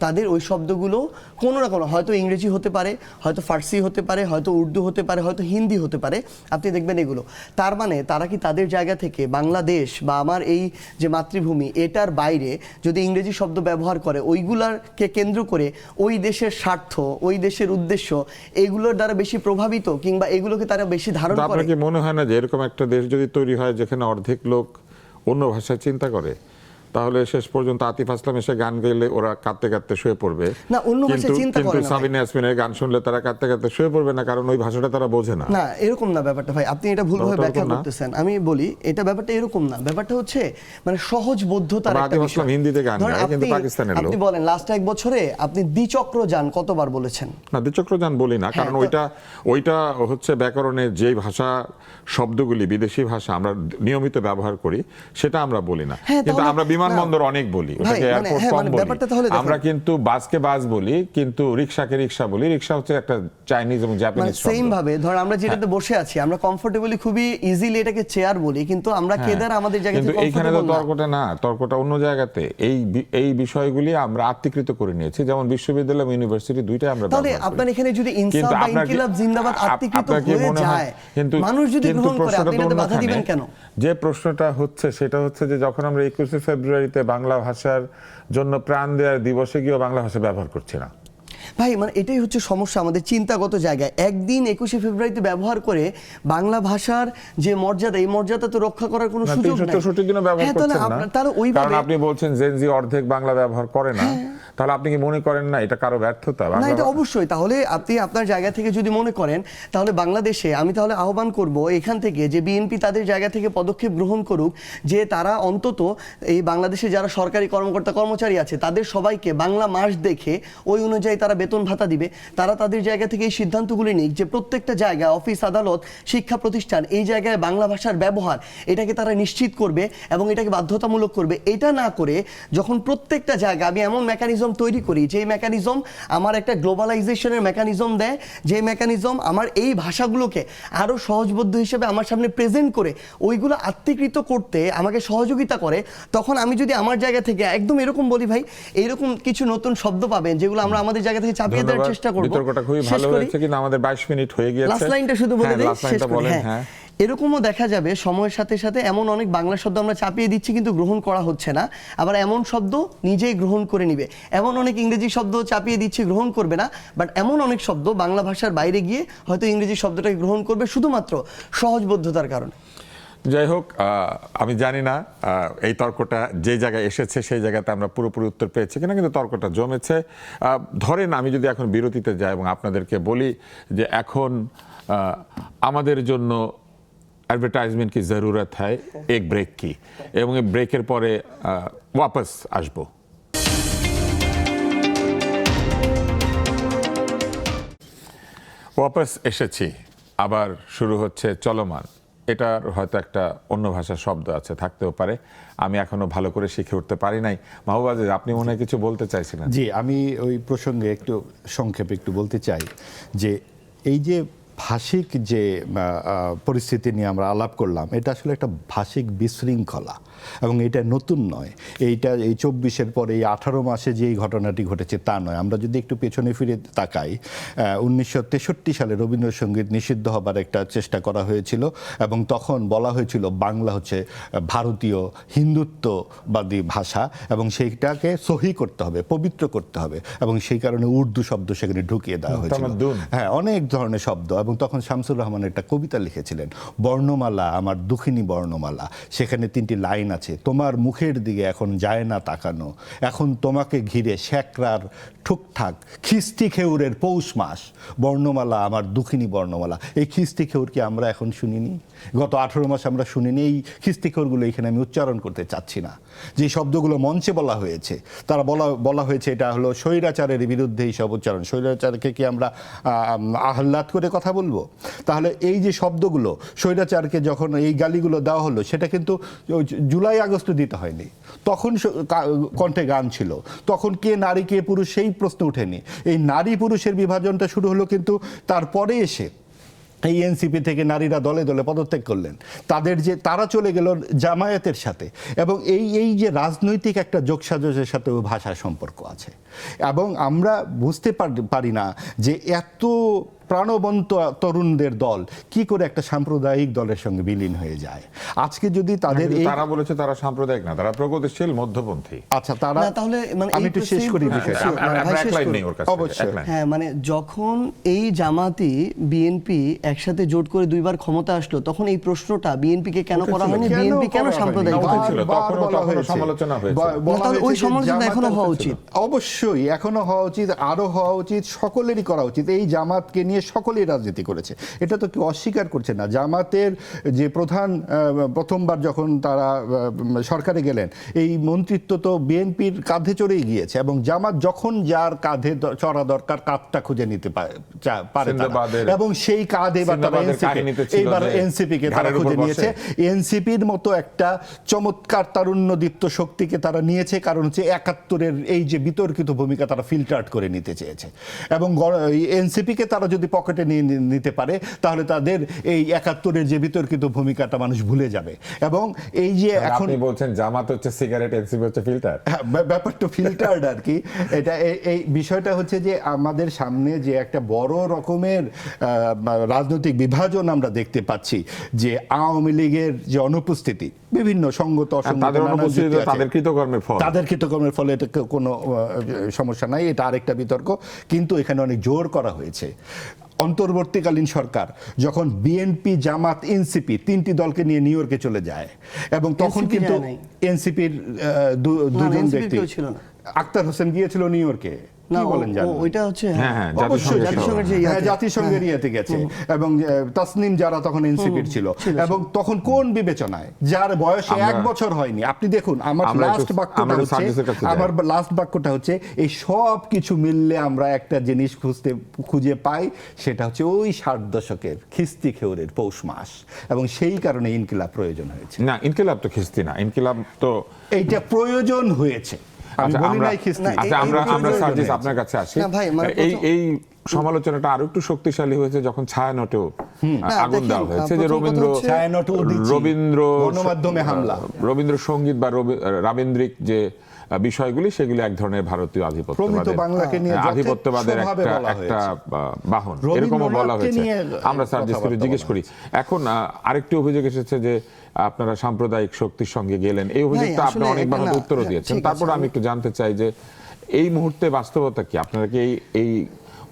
তাদের ওই শব্দগুলো কোনো না কোনো হয়তো ইংরেজি হতে পারে, হয়তো ফার্সি হতে পারে, হয়তো উর্দু হতে পারে, হয়তো হিন্দি হতে পারে, আপনি দেখবেন এগুলো। তার মানে তারা কি তাদের জায়গা থেকে বাংলাদেশ বা আমার এই যে মাতৃভূমি এটার বাইরে যদি ইংরেজি শব্দ ব্যবহার করে ওইগুলাকে কেন্দ্র করে ওই দেশের স্বার্থ, ওই দেশের উদ্দেশ্য এগুলোর দ্বারা বেশি প্রভাবিত কিংবা এগুলোকে তারা বেশি ধারণ করে? আপনার কি মনে হয় না যে এরকম একটা দেশ যদি তৈরি হয় যেখানে অর্ধেক লোক অন্য ভাষায় চিন্তা করে, তাহলে শেষ পর্যন্ত আতিফ আসলাম এসে গান গাইলে ওরা কাঁদতে কাঁদতে শুয়ে পড়বে না, অন্য ভাষায় চিন্তা করে না। কিন্তু সাবিনা ইয়াসমিনের গান শুনলে তারা কাঁদতে কাঁদতে শুয়ে পড়বে না, কারণ ওই ভাষাটা তারা বোঝে না। না, এরকম না ব্যাপারটা ভাই, আপনি এটা ভুলভাবে ব্যাখ্যা করতেছেন। আমি বলি এটা ব্যাপারটা এরকম না, ব্যাপারটা হচ্ছে মানে সহজবোধ্যতার একটা আতিফ বিষয়। আসলাম হিন্দিতে গান গায় কিন্তু পাকিস্তানের লোক। আপনি বলেন লাস্ট এক বছরে আপনি দ্বিচক্র যান কতবার বলেছেন? না, দ্বিচক্র যান বলি না, কারণ ওইটা হচ্ছে ব্যাকরণের যে ভাষা শব্দগুলি বিদেশি ভাষা আমরা নিয়মিত ব্যবহার করি সেটা আমরা বলি না, কিন্তু আমরা বিমানবন্দর অনেক বলি, ওটাকে এয়ারপোর্ট কম বলি। আমরা কিন্তু বাসকে বাস বলি, কিন্তু রিকশাকে রিকশা বলি। রিকশা হচ্ছে একটা চাইনিজ এবং জাপানিজ শব্দ। সেম ভাবে ধর আমরা যেটাতে বসে আছি আমরা কমফোর্টেবলি খুবই ইজিলি এটাকে চেয়ার বলি, কিন্তু আমরা কেদার আমাদের জায়গা থেকে কিন্তু এইখানে তো কমফোর্টেবল না। তর্কটা না, তর্কটা অন্য জায়গাতে। এই বিষয়গুলি আমরা আত্মীকৃত করে নিয়েছি, যেমন বিশ্ববিদ্যালয় ইউনিভার্সিটি দুইটাই আমরা তাহলে ব্যবহার করি। আপনার এখানে যদি ইনসাফ বা ইনকিলাব জিন্দাবাদ আত্মীকৃত হয়ে যায়, মানুষ যদি গ্রহণ করে, আপনি এটাতে বাধা দিবেন কেন? যে প্রশ্নটা হচ্ছে সেটা হচ্ছে যে যখন আমরা 21শে ফেব্রুয়ারিতে বাংলা ভাষার জন্য প্রাণ দেওয়ার দিবসে গিয়ে বাংলা ভাষা ব্যবহার করছি না ভাই, মানে এটাই হচ্ছে সমস্যা আমাদের চিন্তাগত জায়গায়। একদিন 21শে ফেব্রুয়ারিতে ব্যবহার করে বাংলা ভাষার যে মর্যাদা, এই মর্যাদা তো রক্ষা করার কোনো সুযোগ নাই। 364 দিনও ব্যবহার করছেন না, তাহলে ওইভাবে কারণ আপনি বলছেন জেনজি অর্ধেক বাংলা ব্যবহার করে না, তাহলে আপনি কি মনে করেন না এটা কারো ব্যর্থতা? না, এটা অবশ্যই। তাহলে আপনি আপনার জায়গা থেকে যদি মনে করেন, তাহলে বাংলাদেশে আমি তাহলে আহ্বান করব এখান থেকে যে বিএনপি তাদের জায়গা থেকে পদক্ষেপ গ্রহণ করুক, যে তারা অন্তত এই বাংলাদেশে যারা সরকারি কর্মকর্তা কর্মচারী আছে তাদের সবাইকে বাংলা মাস দেখে ওই অনুযায়ী তারা বেতন ভাতা দিবে। তারা তাদের জায়গা থেকে এই সিদ্ধান্তগুলি নিক যে প্রত্যেকটা জায়গায় অফিস আদালত শিক্ষা প্রতিষ্ঠান এই জায়গায় বাংলা ভাষার ব্যবহার এটাকে তারা নিশ্চিত করবে এবং এটাকে বাধ্যতামূলক করবে। এটা না করে যখন প্রত্যেকটা জায়গায় আমি এমন মেকানিজম তৈরি করি যে মেকানিজম আমার একটা গ্লোবালাইজেশনের মেকানিজম দেয়, যে মেকানিজম আমার এই ভাষাগুলোকে আরো সহজবোধ্য হিসেবে আমার সামনে প্রেজেন্ট করে ওইগুলো আত্মীকৃত করতে আমাকে সহযোগিতা করে, তখন আমি যদি আমার জায়গা থেকে একদম এরকম বলি ভাই, এইরকম কিছু নতুন শব্দ পাবেন যেগুলো আমরা আমাদের জায়গা থেকে চাপিয়ে দেওয়ার চেষ্টা করব। বিতর্কটা খুবই ভালো হয়েছে, কিন্তু আমাদের 22 মিনিট হয়ে গিয়েছে। লাস্ট লাইনটা শুধু বলে দেই, শেষ করি। হ্যাঁ, এরকমও দেখা যাবে সময়ের সাথে সাথে এমন অনেক বাংলা শব্দ আমরা চাপিয়ে দিচ্ছি কিন্তু গ্রহণ করা হচ্ছে না, আবার এমন শব্দ নিজেই গ্রহণ করে নিবে। এমন অনেক ইংরেজি শব্দ চাপিয়ে দিচ্ছি, গ্রহণ করবে না, বাট এমন অনেক শব্দ বাংলা ভাষার বাইরে গিয়ে হয়তো ইংরেজি শব্দটাকে গ্রহণ করবে শুধুমাত্র সহজবোধ্যতার কারণে। যাই হোক, আমি জানি না এই তর্কটা যে জায়গায় এসেছে সেই জায়গাতে আমরা পুরোপুরি উত্তর পেয়েছি কিনা, কিন্তু তর্কটা জমেছে। ধরেন আমি যদি এখন বিরতিতে যাই এবং আপনাদেরকে বলি যে এখন আমাদের জন্য অ্যাডভার্টাইজমেন্ট কি জরুরত হয়, এক ব্রেক কি, এবং এই ব্রেকের পরে ওয়াপস আসবো। ওয়াপস এসেছি, আবার শুরু হচ্ছে চলমান। এটার হয়তো একটা অন্য ভাষার শব্দ আছে, থাকতেও পারে, আমি এখনো ভালো করে শিখে উঠতে পারি নাই। মাহবুব আজিজ, আপনি মনে হয় কিছু বলতে চাইছিলেন? জি, আমি ওই প্রসঙ্গে একটু সংক্ষেপে একটু বলতে চাই যে এই যে ভাষিক যে পরিস্থিতি নিয়ে আমরা আলাপ করলাম, এটা আসলে একটা ভাষিক বিশৃঙ্খলা এবং এটা নতুন নয়। এইটা এই 24-এর পরে এই 18 মাসে যে এই ঘটনাটি ঘটেছে তা নয়। আমরা যদি একটু পেছনে ফিরে তাকাই, 1963 সালে রবীন্দ্রসঙ্গীত নিষিদ্ধ হবার একটা চেষ্টা করা হয়েছিল এবং তখন বলা হয়েছিল বাংলা হচ্ছে ভারতীয় হিন্দুত্ববাদী ভাষা এবং সেইটাকে সহি করতে হবে, পবিত্র করতে হবে, এবং সেই কারণে উর্দু শব্দ সেখানে ঢুকিয়ে দেওয়া হয়েছিল। হ্যাঁ, অনেক ধরনের শব্দ। এবং তখন শামসুর রহমান একটা কবিতা লিখেছিলেন, বর্ণমালা আমার দুঃখিনী বর্ণমালা। সেখানে 3টি লাইন আছে, তোমার মুখের দিকে এখন যায় না তাকানো, এখন তোমাকে ঘিরে শ্যাকরার ঠুকঠাক খিস্তি খেউরের পৌষ মাস, বর্ণমালা আমার দুঃখিনী বর্ণমালা। এই খিস্তি খেউর কি আমরা এখন শুনিনি? গত 18 মাস আমরা শুনিনি। এই খিস্তি খেউরগুলো এখানে আমি উচ্চারণ করতে চাচ্ছি না। যে শব্দগুলো মঞ্চে বলা হয়েছে, তারা বলা হয়েছে এটা হলো স্বৈরাচারের বিরুদ্ধে এই সব উচ্চারণ। স্বৈরাচারকে কি আমরা আহ্লাদ করে কথা বলবো? তাহলে এই যে শব্দগুলো, স্বৈরাচারকে যখন এই গালিগুলো দেওয়া হলো, সেটা কিন্তু জুলাই আগস্ট দিতে হয়নি। তখন কণ্ঠে গান ছিল, তখন কে নারী কে পুরুষ সেই প্রশ্ন উঠেনি। এই নারী পুরুষের বিভাজনটা শুরু হলো কিন্তু তারপরে এসে এই এনসিপি থেকে নারীরা দলে দলে পদত্যাগ করলেন, তারা চলে গেল জামায়াতের সাথে। এবং এই যে রাজনৈতিক একটা যোগসাজশের সাথে ভাষার সম্পর্ক আছে। এবং আমরা বুঝতে পারি না যে এত প্রাণবন্ত তরুণদের দল কি করে একটা সাম্প্রদায়িক দলের সঙ্গে বিলীন হয়ে যায়। আজকে যদি তাদের তারা বলেছে তারা সাম্প্রদায়িক না, তারা প্রগতিশীল মধ্যপন্থী। আচ্ছা, তারা তাহলে মানে আমি একটু শেষ করি বিষয়টা। অবশ্যই। হ্যাঁ, মানে যখন এই জামাতি বিএনপি একসাথে জোট করে 2বার ক্ষমতা আসলো, তখন এই প্রশ্নটা বিএনপি কে কেন করা হয়নি, বিএনপি কেন সাম্প্রদায়িক ছিল? সমালোচনা হয়েছে। ওই সমালোচনা এখনো হওয়া উচিত। অবশ্যই এখনো হওয়া উচিত, আরো হওয়া উচিত, সকলেরই করা উচিত। এই জামাতকে নিয়ে সকলেই রাজনীতি করেছে, এটা তো কেউ অস্বীকার করছে না। জামাতের যে প্রথমবার যখন তারা সরকারে গেলেন, এই মন্ত্রিত্ব তো বিএনপির কাঁধে চড়েই গিয়েছে এবং জামাত যখন যার কাঁধে চড়া দরকার কাঁধটা খুঁজে নিতে পারে এবং সেই কাঁধ এবার এনসিপি কে তারা খুঁজে নিয়েছে। এনসিপির মতো একটা চমৎকার তারুণ্যদীপ্ত শক্তিকে তারা নিয়েছে, কারণ হচ্ছে 71-এর এই যে বিতর্কিত ভূমিকা তারা ফিল্টার করে নিতে চেয়েছে। এবং এনসিপিকে তারা যদি পকেটে নিয়ে নিতে পারে, তাহলে তাদের এই 71-এর যে বিতর্কিত ভূমিকাটা মানুষ ভুলে যাবে। এবং এই যে এখন আপনি বলছেন জামাত হচ্ছে সিগারেট, এনসিপি হচ্ছে ফিল্টার, ব্যাপারটা ফিল্টার্ড আর কি। এটা এই বিষয়টা হচ্ছে যে আমাদের সামনে যে একটা বড় রকমের রাজনৈতিক বিভাজন আমরা দেখতে পাচ্ছি, যে আওয়ামী লীগের যে অনুপস্থিতি, বিভিন্ন সঙ্গত তাদের কৃতকর্মের ফলে এটা কোনো সমস্যা নাই, এটা আরেকটা বিতর্ক। কিন্তু এখানে অনেক জোর করা হয়েছে। অন্তর্বর্তীকালীন সরকার যখন বিএনপি, জামাত, এনসিপি 3টি দলকে নিয়ে নিউ ইয়র্কে চলে যায়, এবং তখন কিন্তু এনসিপির দুজন ব্যক্তি, আক্তার হোসেন গিয়েছিল নিউ ইয়র্কে। জাতিসংঘের ইয়েতে গেছে, এবং তাসনিম যারা তখন এনসিপির ছিল। এবং তখন কোন বিবেচনায়, যার বয়স 1 বছর হয়নি। আপনি দেখুন, আমার লাস্ট বাক্যটা হচ্ছে এই সব কিছু মিললে আমরা একটা জিনিস খুঁজে পাই, সেটা হচ্ছে ওই 60 দশকের খিস্তি খেউরের পৌষ মাস। এবং সেই কারণে ইনকিলাব প্রয়োজন হয়েছে। না, ইনকিলাব তো খিস্তি না, ইনকিলাব তো এইটা প্রয়োজন হয়েছে। আমরা সার্জিস আপনার কাছে আসি। এই সমালোচনাটা আরো একটু শক্তিশালী হয়েছে যখন ছায়ানটেও আগুন দেওয়া হয়েছে, যে রবীন্দ্রসঙ্গীত বা রবীন্দ্রিক যে বিষয়গুলি, সেগুলি এক ধরনের ভারতীয় আধিপত্যবাদের একটা বাহন, এরকমও বলা হয়েছে। আমরা সার্জিসকে জিজ্ঞেস করি। এখন আরেকটি অভিযোগ এসেছে যে আপনারা সাম্প্রদায়িক শক্তির সঙ্গে গেলেন। এই অভিযোগটা আপনি অনেকবার উত্তরও দিয়েছেন। তারপর আমি একটু জানতে চাই যে এই মুহূর্তে বাস্তবতা কি? আপনারা কি এই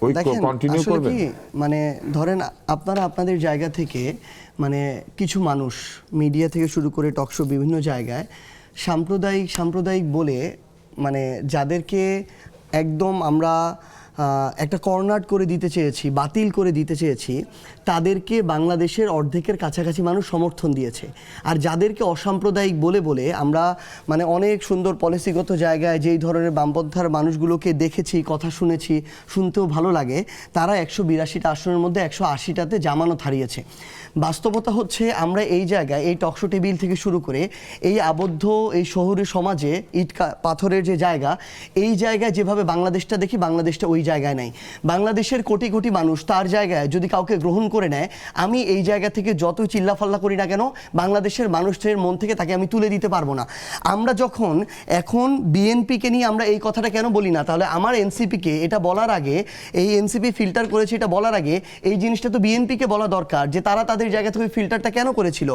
ঐক্য দেখেন, কন্টিনিউ আসলে করবেন? কি, মানে ধরেন আপনারা আপনাদের জায়গা থেকে মানে কিছু মানুষ মিডিয়া থেকে শুরু করে টকশো বিভিন্ন জায়গায় সাম্প্রদায়িক বলে মানে যাদেরকে একদম আমরা একটা কর্নার করে দিতে চেয়েছি, বাতিল করে দিতে চেয়েছি, তাদেরকে বাংলাদেশের অর্ধেকের কাছাকাছি মানুষ সমর্থন দিয়েছে। আর যাদেরকে অসাম্প্রদায়িক বলে বলে আমরা মানে অনেক সুন্দর পলিসিগত জায়গায় যেই ধরনের বামপন্থার মানুষগুলোকে দেখেছি, কথা শুনেছি, শুনতেও ভালো লাগে, তারা 182টা আসনের মধ্যে 180টাতে জামানত হারিয়েছে। বাস্তবতা হচ্ছে আমরা এই জায়গায় এই টকশো টেবিল থেকে শুরু করে এই আবদ্ধ এই শহুরে সমাজে ইট পাথরের যে জায়গা, এই জায়গায় যেভাবে বাংলাদেশটা দেখি, বাংলাদেশটা ওই জায়গায় নাই। বাংলাদেশের কোটি কোটি মানুষ তার জায়গায় যদি কাউকে গ্রহণ করে নেয়, আমি এই জায়গা থেকে যতই চিল্লাফাল্লা করি না কেন, বাংলাদেশের মানুষের মন থেকে তাকে আমি তুলে দিতে পারবো না। আমরা যখন এখন বিএনপিকে নিয়ে আমরা এই কথাটা কেন বলি না, তাহলে আমার এনসিপিকে এটা বলার আগে, এই এনসিপি ফিল্টার করেছে এটা বলার আগে এই জিনিসটা তো বিএনপিকে বলা দরকার যে তারা তাদের জায়গা থেকে ফিল্টারটা কেন করেছিল।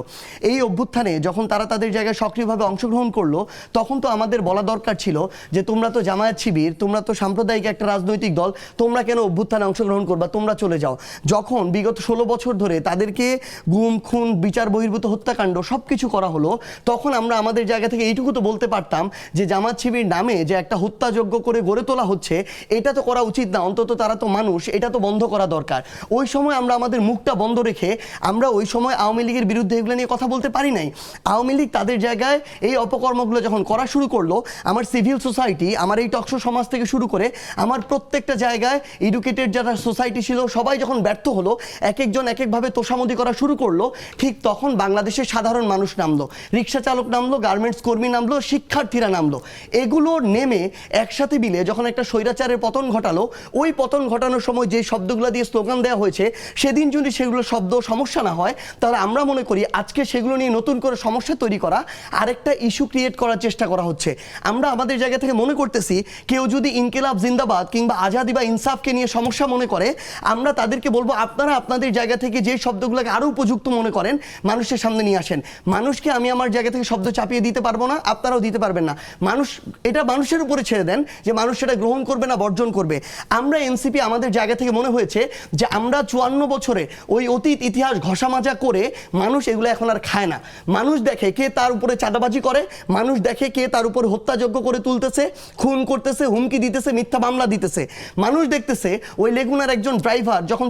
এই অভ্যুত্থানে যখন তারা তাদের জায়গায় সক্রিয়ভাবে অংশগ্রহণ করলো, তখন তো আমাদের বলা দরকার ছিল যে তোমরা তো জামায়াত শিবির, তোমরা তো সাম্প্রদায়িক একটা রাজনৈতিক দল, তোমরা কেন অভ্যুত্থানে অংশগ্রহণ করবা, তোমরা চলে যাও। যখন বিগত 16 বছর ধরে তাদেরকে গুম খুন বিচার বহির্ভূত হত্যাকাণ্ড সব কিছু করা হলো, তখন আমরা আমাদের জায়গা থেকে এইটুকু তো বলতে পারতাম যে জামাত শিবির নামে যে একটা হত্যাযজ্ঞ করে গড়ে তোলা হচ্ছে, এটা তো করা উচিত না, অন্তত তারা তো মানুষ, এটা তো বন্ধ করা দরকার। ওই সময় আমরা আমাদের মুখটা বন্ধ রেখে আমরা ওই সময় আওয়ামী লীগের বিরুদ্ধে এগুলো নিয়ে কথা বলতে পারি নাই। আওয়ামী লীগ তাদের জায়গায় এই অপকর্মগুলো যখন করা শুরু করলো, আমার সিভিল সোসাইটি, আমার এই টকশো সমাজ থেকে শুরু করে আমার প্রত্যেকটা জায়গায় এডুকেটেড যারা সোসাইটি ছিল, সবাই যখন ব্যর্থ হলো, এক একজন এক একভাবে তোষামোদি করা শুরু করলো, ঠিক তখন বাংলাদেশের সাধারণ মানুষ নামলো, রিক্সা চালক নামলো, গার্মেন্টস কর্মী নামলো, শিক্ষার্থীরা নামলো। এগুলো নেমে একসাথে মিলে যখন একটা স্বৈরাচারের পতন ঘটালো, ওই পতন ঘটানোর সময় যে শব্দগুলো দিয়ে স্লোগান দেওয়া হয়েছে, সেদিন যদি সেগুলো শব্দ সমস্যা না হয়, তাহলে আমরা মনে করি আজকে সেগুলো নিয়ে নতুন করে সমস্যা তৈরি করা, আরেকটা ইস্যু ক্রিয়েট করার চেষ্টা করা হচ্ছে। আমরা আমাদের জায়গা থেকে মনে করতেছি কেউ যদি ইনকিলাব জিন্দাবাদ কিংবা আজাদি বা ইনসাফকে নিয়ে সমস্যা মনে করে, আমরা তাদেরকে বলবো আপনারা আপনাদের জায়গা থেকে যে শব্দগুলোকে আরো উপযুক্ত মনে করেন মানুষের সামনে নিয়ে আসেন। মানুষকে আমি আমার জায়গা থেকে শব্দ চাপিয়ে দিতে পারবো না, আপনারাও দিতে পারবেন না। মানুষ এটা মানুষের উপরে ছেড়ে দেন যে মানুষ সেটা গ্রহণ করবে না বর্জন করবে। আমরা এনসিপি আমাদের জায়গা থেকে মনে হয়েছে যে আমরা 54 বছরে ওই অতীত ইতিহাস ঘষা মাজা করে মানুষ এগুলো এখন আর খায় না। মানুষ দেখে কে তার উপরে চাঁদাবাজি করে, মানুষ দেখে কে তার উপরে হত্যাযজ্ঞ করে তুলতেছে, খুন করতেছে, হুমকি দিতেছে, মিথ্যা মামলা দিতেছে। মানুষ দেখতেছে ওই লেগুনার একজন ড্রাইভার যখন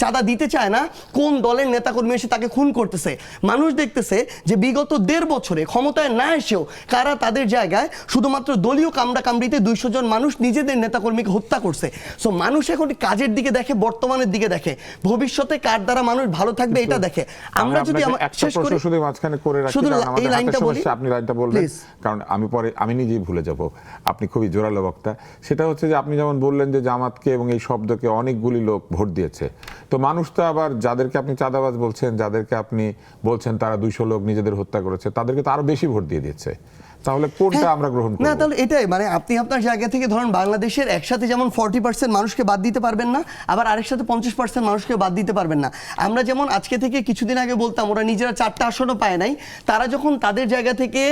চাঁদা দিতে চায় না, কোন দলের নেতাকর্মী এসে তাকে খুন করতেছে। মানুষ দেখতেছে যে বিগত 1.5 বছরে ক্ষমতায় না এসেও কারা তাদের জায়গায় শুধুমাত্র দলীয় কামড়াকামড়িতে 200 জন মানুষ নিজেদের নেতাকর্মীকে হত্যা করছে। সো মানুষ এখন কাজের দিকে দেখে, বর্তমানের দিকে দেখে, ভবিষ্যতে কার দ্বারা মানুষ ভালো থাকবে এটা দেখে। আমরা যদি শেষ করি, শুধু মাঝখানে করে রাখি, শুধু কারণ আমাদের এই লাইনটা হাতে বলি, সমস্যা, আপনি লাইনটা বলবেন, প্লিজ। কারণ আমি নিজেই ভুলে যাব। আপনি খুবই জোরালো বক্তা। সেটা হচ্ছে যে আপনি যেমন বললেন যে জামাতকে এবং এই শব্দকে অনেকগুলি লোক ভোট দিয়েছে, তো মানুষ তো আবার যাদেরকে আপনি চাঁদাবাজ বলছেন, যাদেরকে আপনি বলছেন তারা 200 লোক নিজেদের হত্যা করেছে, তাদেরকে তো আরো বেশি ভোট দিয়ে দিচ্ছে। তাহলে কোনটা আমরা গ্রহণ করব? না, তাহলে এটাই মানে আপনি আপনার জায়গা থেকে ধরেন বাংলাদেশের একসাথে যেমন 40% মানুষকে বাদ দিতে পারবেন না, আবার আরেকসাথে 50% মানুষকে বাদ দিতে পারবেন না। আমরা যেমন আজকে থেকে কিছুদিন আগে বলতাম ওরা নিজেরা 4টা আসনও পায় নাই, তারা যখন তাদের জায়গা থেকে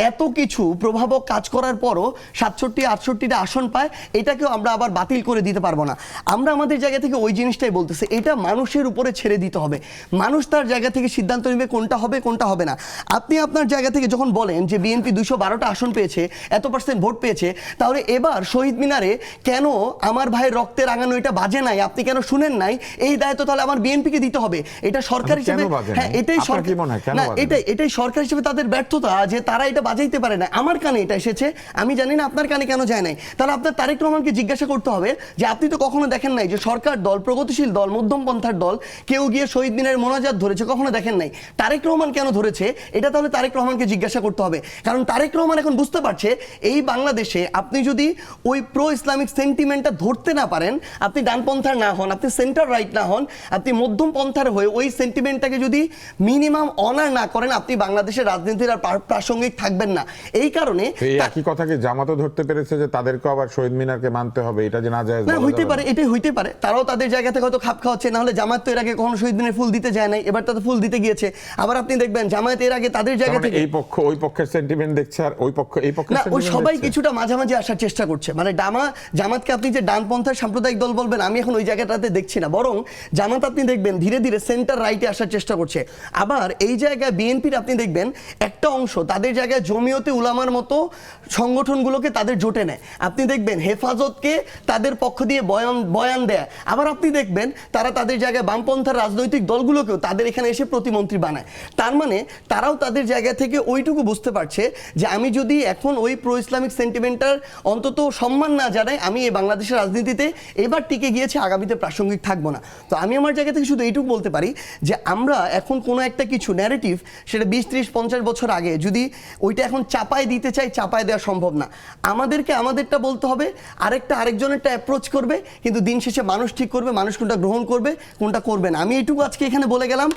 এত কিছু প্রভাবক কাজ করার পরও 67-68টা আসন পায়, এটাকেও আমরা আবার বাতিল করে দিতে পারবো না। আমরা আমাদের জায়গা থেকে ওই জিনিসটাই বলতেছি, এটা মানুষের উপরে ছেড়ে দিতে হবে। মানুষ তার জায়গা থেকে সিদ্ধান্ত নেবে কোনটা হবে কোনটা হবে না। আপনি আপনার জায়গা থেকে যখন বলেন যে বিএনপি 212টা আসন পেয়েছে, এত % ভোট পেয়েছে, তাহলে এবার শহীদ মিনারে কেন আমার ভাইয়ের রক্তে রাঙানো এটা বাজে নাই, আপনি কেন শুনেন নাই, এই দায়িত্ব তাহলে আমার বিএনপিকে দিতে হবে। এটা সরকার হিসেবে, হ্যাঁ এটাই সরকার, না এটাই সরকার হিসেবে তাদের ব্যর্থতা যে তারা এটা বাজাইতে পারে না। আমার কানে এটা এসেছে, আমি জানি না আপনার কানে কেন যায় নাই। তাহলে আপনার তারেক রহমানকে জিজ্ঞাসা করতে হবে যে আপনি তো কখনো দেখেন নাই যে সরকার দল, প্রগতিশীল দল, মধ্যম পন্থার দল কেউ গিয়ে শহীদ মিনারের মোনাজাত ধরেছে, কখনো দেখেন নাই। তারেক রহমান কেন ধরেছে এটা তাহলে তারেক রহমানকে জিজ্ঞাসা করতে হবে। কারণ তারেক রহমান এখন বুঝতে পারছে এই বাংলাদেশে আপনি যদি ওই প্রো ইসলামিক সেন্টিমেন্টটা ধরতে না পারেন, আপনি ডানপন্থার না হন, আপনি সেন্টার রাইট না হন, আপনি মধ্যম পন্থার হয়ে ওই সেন্টিমেন্টটাকে যদি মিনিমাম অনার না করেন, আপনি বাংলাদেশের রাজনীতির আর প্রাসঙ্গিক থাকবেন না। এই কারণে এই একই কথাকে জামাতও ধরতে পেরেছে যে তাদেরকে আবার শহীদ মিনারকে মানতে হবে, এটা যে না যায় না হইতে পারে, এটাই হইতে পারে, তারাও তাদের জায়গা থেকে হয়তো খাপ খাওয়াচ্ছে। না হলে জামাত তো এর আগে কখনো শহীদ মিনারে ফুল দিতে যায় নাই, এবার তাদের ফুল দিতে গিয়েছে। আবার আপনি দেখবেন জামাত এর আগে তাদের জায়গা থেকে এই পক্ষ ওই পক্ষের সেন্টিমেন্ট দেখছে দিচ্ছে আর ওই পক্ষ এই পক্ষে না, ওই sentiment সবাই দিচ্ছে? কিছুটা মাঝামাঝি আসার চেষ্টা করছে, মানে জামাতকে আপনি যে ডানপন্থার সাম্প্রদায়িক দল বলবেন, আমি এখন ওই জায়গাটাতে দেখছি না, বরং জামাত আপনি দেখবেন ধীরে ধীরে সেন্টার রাইটে আসার চেষ্টা করছে। আবার এই জায়গায় বিএনপির আপনি দেখবেন একটা অংশ তাদের জায়গায় জমিয়তে উলামার মতো সংগঠনগুলোকে তাদের জোটে নেয়। আপনি দেখবেন হেফাজতকে তাদের পক্ষ দিয়ে বয়ান দেয়। আবার আপনি দেখবেন তারা তাদের জায়গায় বামপন্থার রাজনৈতিক দলগুলোকেও তাদের এখানে এসে প্রতিমন্ত্রী বানায়। তার মানে তারাও তাদের জায়গা থেকে ওইটুকু বুঝতে পারছে যে আমি যদি এখন ওই প্রো ইসলামিক সেন্টিমেন্টার অন্তত সম্মান না জানাই, আমি এই বাংলাদেশের রাজনীতিতে এবার টিকে গিয়েছে, আগামীতে প্রাসঙ্গিক থাকবো না। তো আমি আমার জায়গা থেকে শুধু এইটুকু বলতে পারি যে আমরা এখন কোনো একটা কিছু ন্যারেটিভ, সেটা 20, 30, 50 বছর আগে যদি ওইটা এখন চাপায় দিতে চাই, চাপায় দেওয়া সম্ভব না। আমাদেরকে আমাদেরটা বলতে হবে, আরেকজনেরটা অ্যাপ্রোচ করবে, কিন্তু দিন শেষে মানুষ ঠিক করবে মানুষ কোনটা গ্রহণ করবে কোনটা করবে না। আমি এইটুকু আজকে এখানে বলে গেলাম,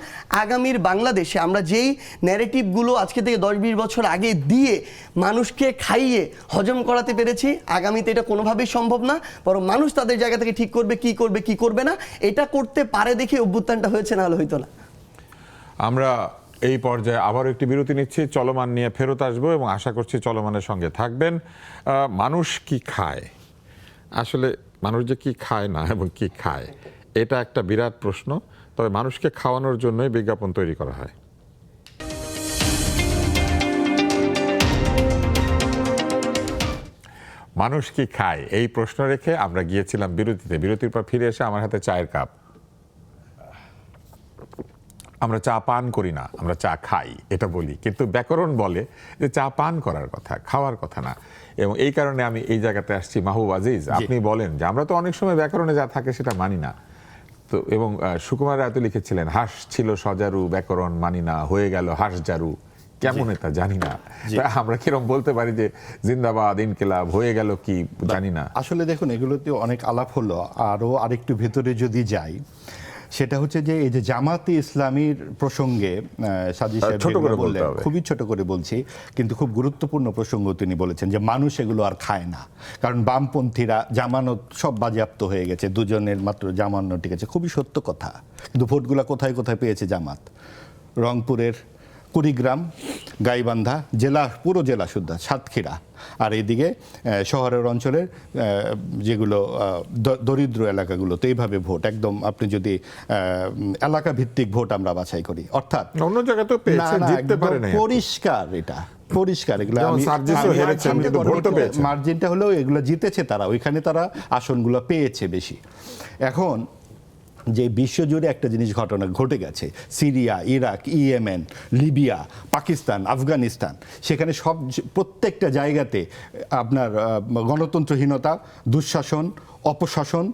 আগামীর বাংলাদেশে আমরা যেই ন্যারেটিভগুলো আজকে থেকে 10-20 বছর আগে দিয়ে মানুষকে খাইয়ে হজম করাতে পেরেছি, আগামীতে এটা কোনোভাবেই সম্ভব না, বরং মানুষ তাদের জায়গা থেকে ঠিক করবে কি করবে কি করবে না। এটা করতে পারে দেখে অভ্যুত্থানটা হয়েছে, না হলে হইতো না। আমরা এই পর্যায়ে আবারও একটি বিরতি নিচ্ছি, চলমান নিয়ে ফেরত আসবো এবং আশা করছি চলমানের সঙ্গে থাকবেন। মানুষ কি খায়, আসলে মানুষ যে কি খায় না এবং কি খায়, এটা একটা বিরাট প্রশ্ন। তবে মানুষকে খাওয়ানোর জন্যই বিজ্ঞাপন তৈরি করা হয়। মানুষ কি খায় এই প্রশ্ন রেখে আমরা গিয়েছিলাম বিরতিতে। বিরতির পর ফিরে এসে আমার হাতে চায়ের কাপ। আমরা চা পান করি না, আমরা চা খাই, এটা বলি, কিন্তু ব্যাকরণ বলে যে চা পান করার কথা, খাওয়ার কথা না। এবং এই কারণে আমি এই জায়গাতে আসছি। মাহবুব আজিজ, আপনি বলেন যে আমরা তো অনেক সময় ব্যাকরণে যা থাকে সেটা মানি না। তো এবং সুকুমার রায় তো লিখেছিলেন, হাঁস ছিল সজারু, ব্যাকরণ মানি না, হয়ে গেল হাঁস জারু, কেমন এটা জানি না। আমরা কিরকম বলতে পারি যে জিন্দাবাদ ইনকিলাব, হয়ে গেল কি জানি না। আসলে দেখুন, এগুলোতে অনেক আলাপ হলো। আরও আরেকটু ভেতরে যদি যাই, সেটা হচ্ছে যে এই যে জামাতে ইসলামীর প্রসঙ্গে সাজি সাহেব ছোট করে বললেন, বলতে হবে। খুবই ছোট করে বলছি, কিন্তু খুব গুরুত্বপূর্ণ প্রসঙ্গ তিনি বলেছেন যে মানুষ এগুলো আর খায় না, কারণ বামপন্থীরা জামানত সব বাজেয়াপ্ত হয়ে গেছে, দুজনের মাত্র জামানত ঠিক আছে। খুবই সত্য কথা। কিন্তু ভোটগুলা কোথায় কোথায় পেয়েছে জামাত? রংপুরের কুড়িগ্রাম, গাইবান্ধা জেলা, পুরো জেলা সুদ্ধা, সাতক্ষীরা, আর এইদিকে শহরের অঞ্চলের যেগুলো দরিদ্র এলাকাগুলো, তো এইভাবে ভোট একদম আপনি যদি এলাকা ভিত্তিক ভোট আমরা বাছাই করি, অর্থাৎ অন্য জায়গায় তো পেয়েছে, জিততে পারে না। পরিষ্কার, এটা পরিষ্কার। এগুলো মার্জিনটা হলেও এগুলো জিতেছে তারা, ওইখানে তারা আসনগুলো পেয়েছে বেশি। এখন যে বিশ্বজুড়ে একটা জিনিস ঘটনা ঘটে গেছে, Syria, Iraq, Yemen, Libya, Pakistan, Afghanistan, সেখানে প্রত্যেকটা জায়গাতে আপনার গণতন্ত্রহীনতা, দুঃশাসন, অপশাসন,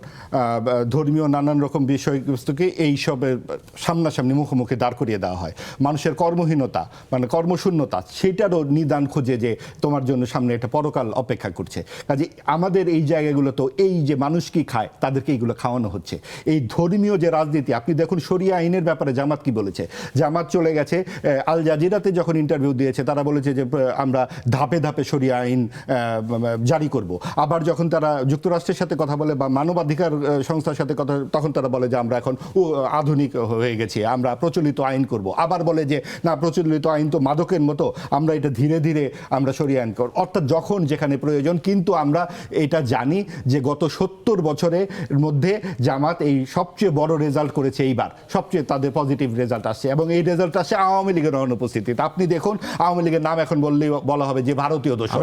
ধর্মীয় নানান রকম বিষয়বস্তুকে এইসবের সামনাসামনি মুখোমুখি দাঁড় করিয়ে দেওয়া হয়। মানুষের কর্মহীনতা, মানে কর্মশূন্যতা, সেটারও নিদান খোঁজে যে তোমার জন্য সামনে একটা পরকাল অপেক্ষা করছে। কাজে আমাদের এই জায়গাগুলো তো এই যে মানুষ কি খায়, তাদেরকে এইগুলো খাওয়ানো হচ্ছে। এই ধর্মীয় যে রাজনীতি, আপনি দেখুন শরিয়া আইনের ব্যাপারে জামাত কি বলেছে। জামাত চলে গেছে আল জাজিরাতে যখন ইন্টারভিউ দিয়েছে, তারা বলেছে যে আমরা ধাপে ধাপে শরিয়া আইন জারি করব। আবার যখন তারা যুক্তরাষ্ট্রের সাথে কথা বলে বা মানবাধিকার সংস্থার সাথে কথা, তখন তারা বলে যে আমরা এখন আধুনিক হয়ে গেছি, আমরা প্রচলিত আইন করব। আবার বলে যে না, প্রচলিত আইন তো মাদকের মতো, আমরা এটা ধীরে ধীরে আমরা সরিয়ে আইন করব। অর্থাৎ যখন যেখানে প্রয়োজন। কিন্তু আমরা এটা জানি যে গত 70 বছরের মধ্যে জামাত এই সবচেয়ে বড় রেজাল্ট করেছে এইবার, সবচেয়ে তাদের পজিটিভ রেজাল্ট আসছে, এবং এই রেজাল্ট আসছে আওয়ামী লীগের অনুপস্থিতিতে। আপনি দেখুন, আওয়ামী লীগের নাম এখন বললেই বলা হবে যে ভারতীয় দোষর।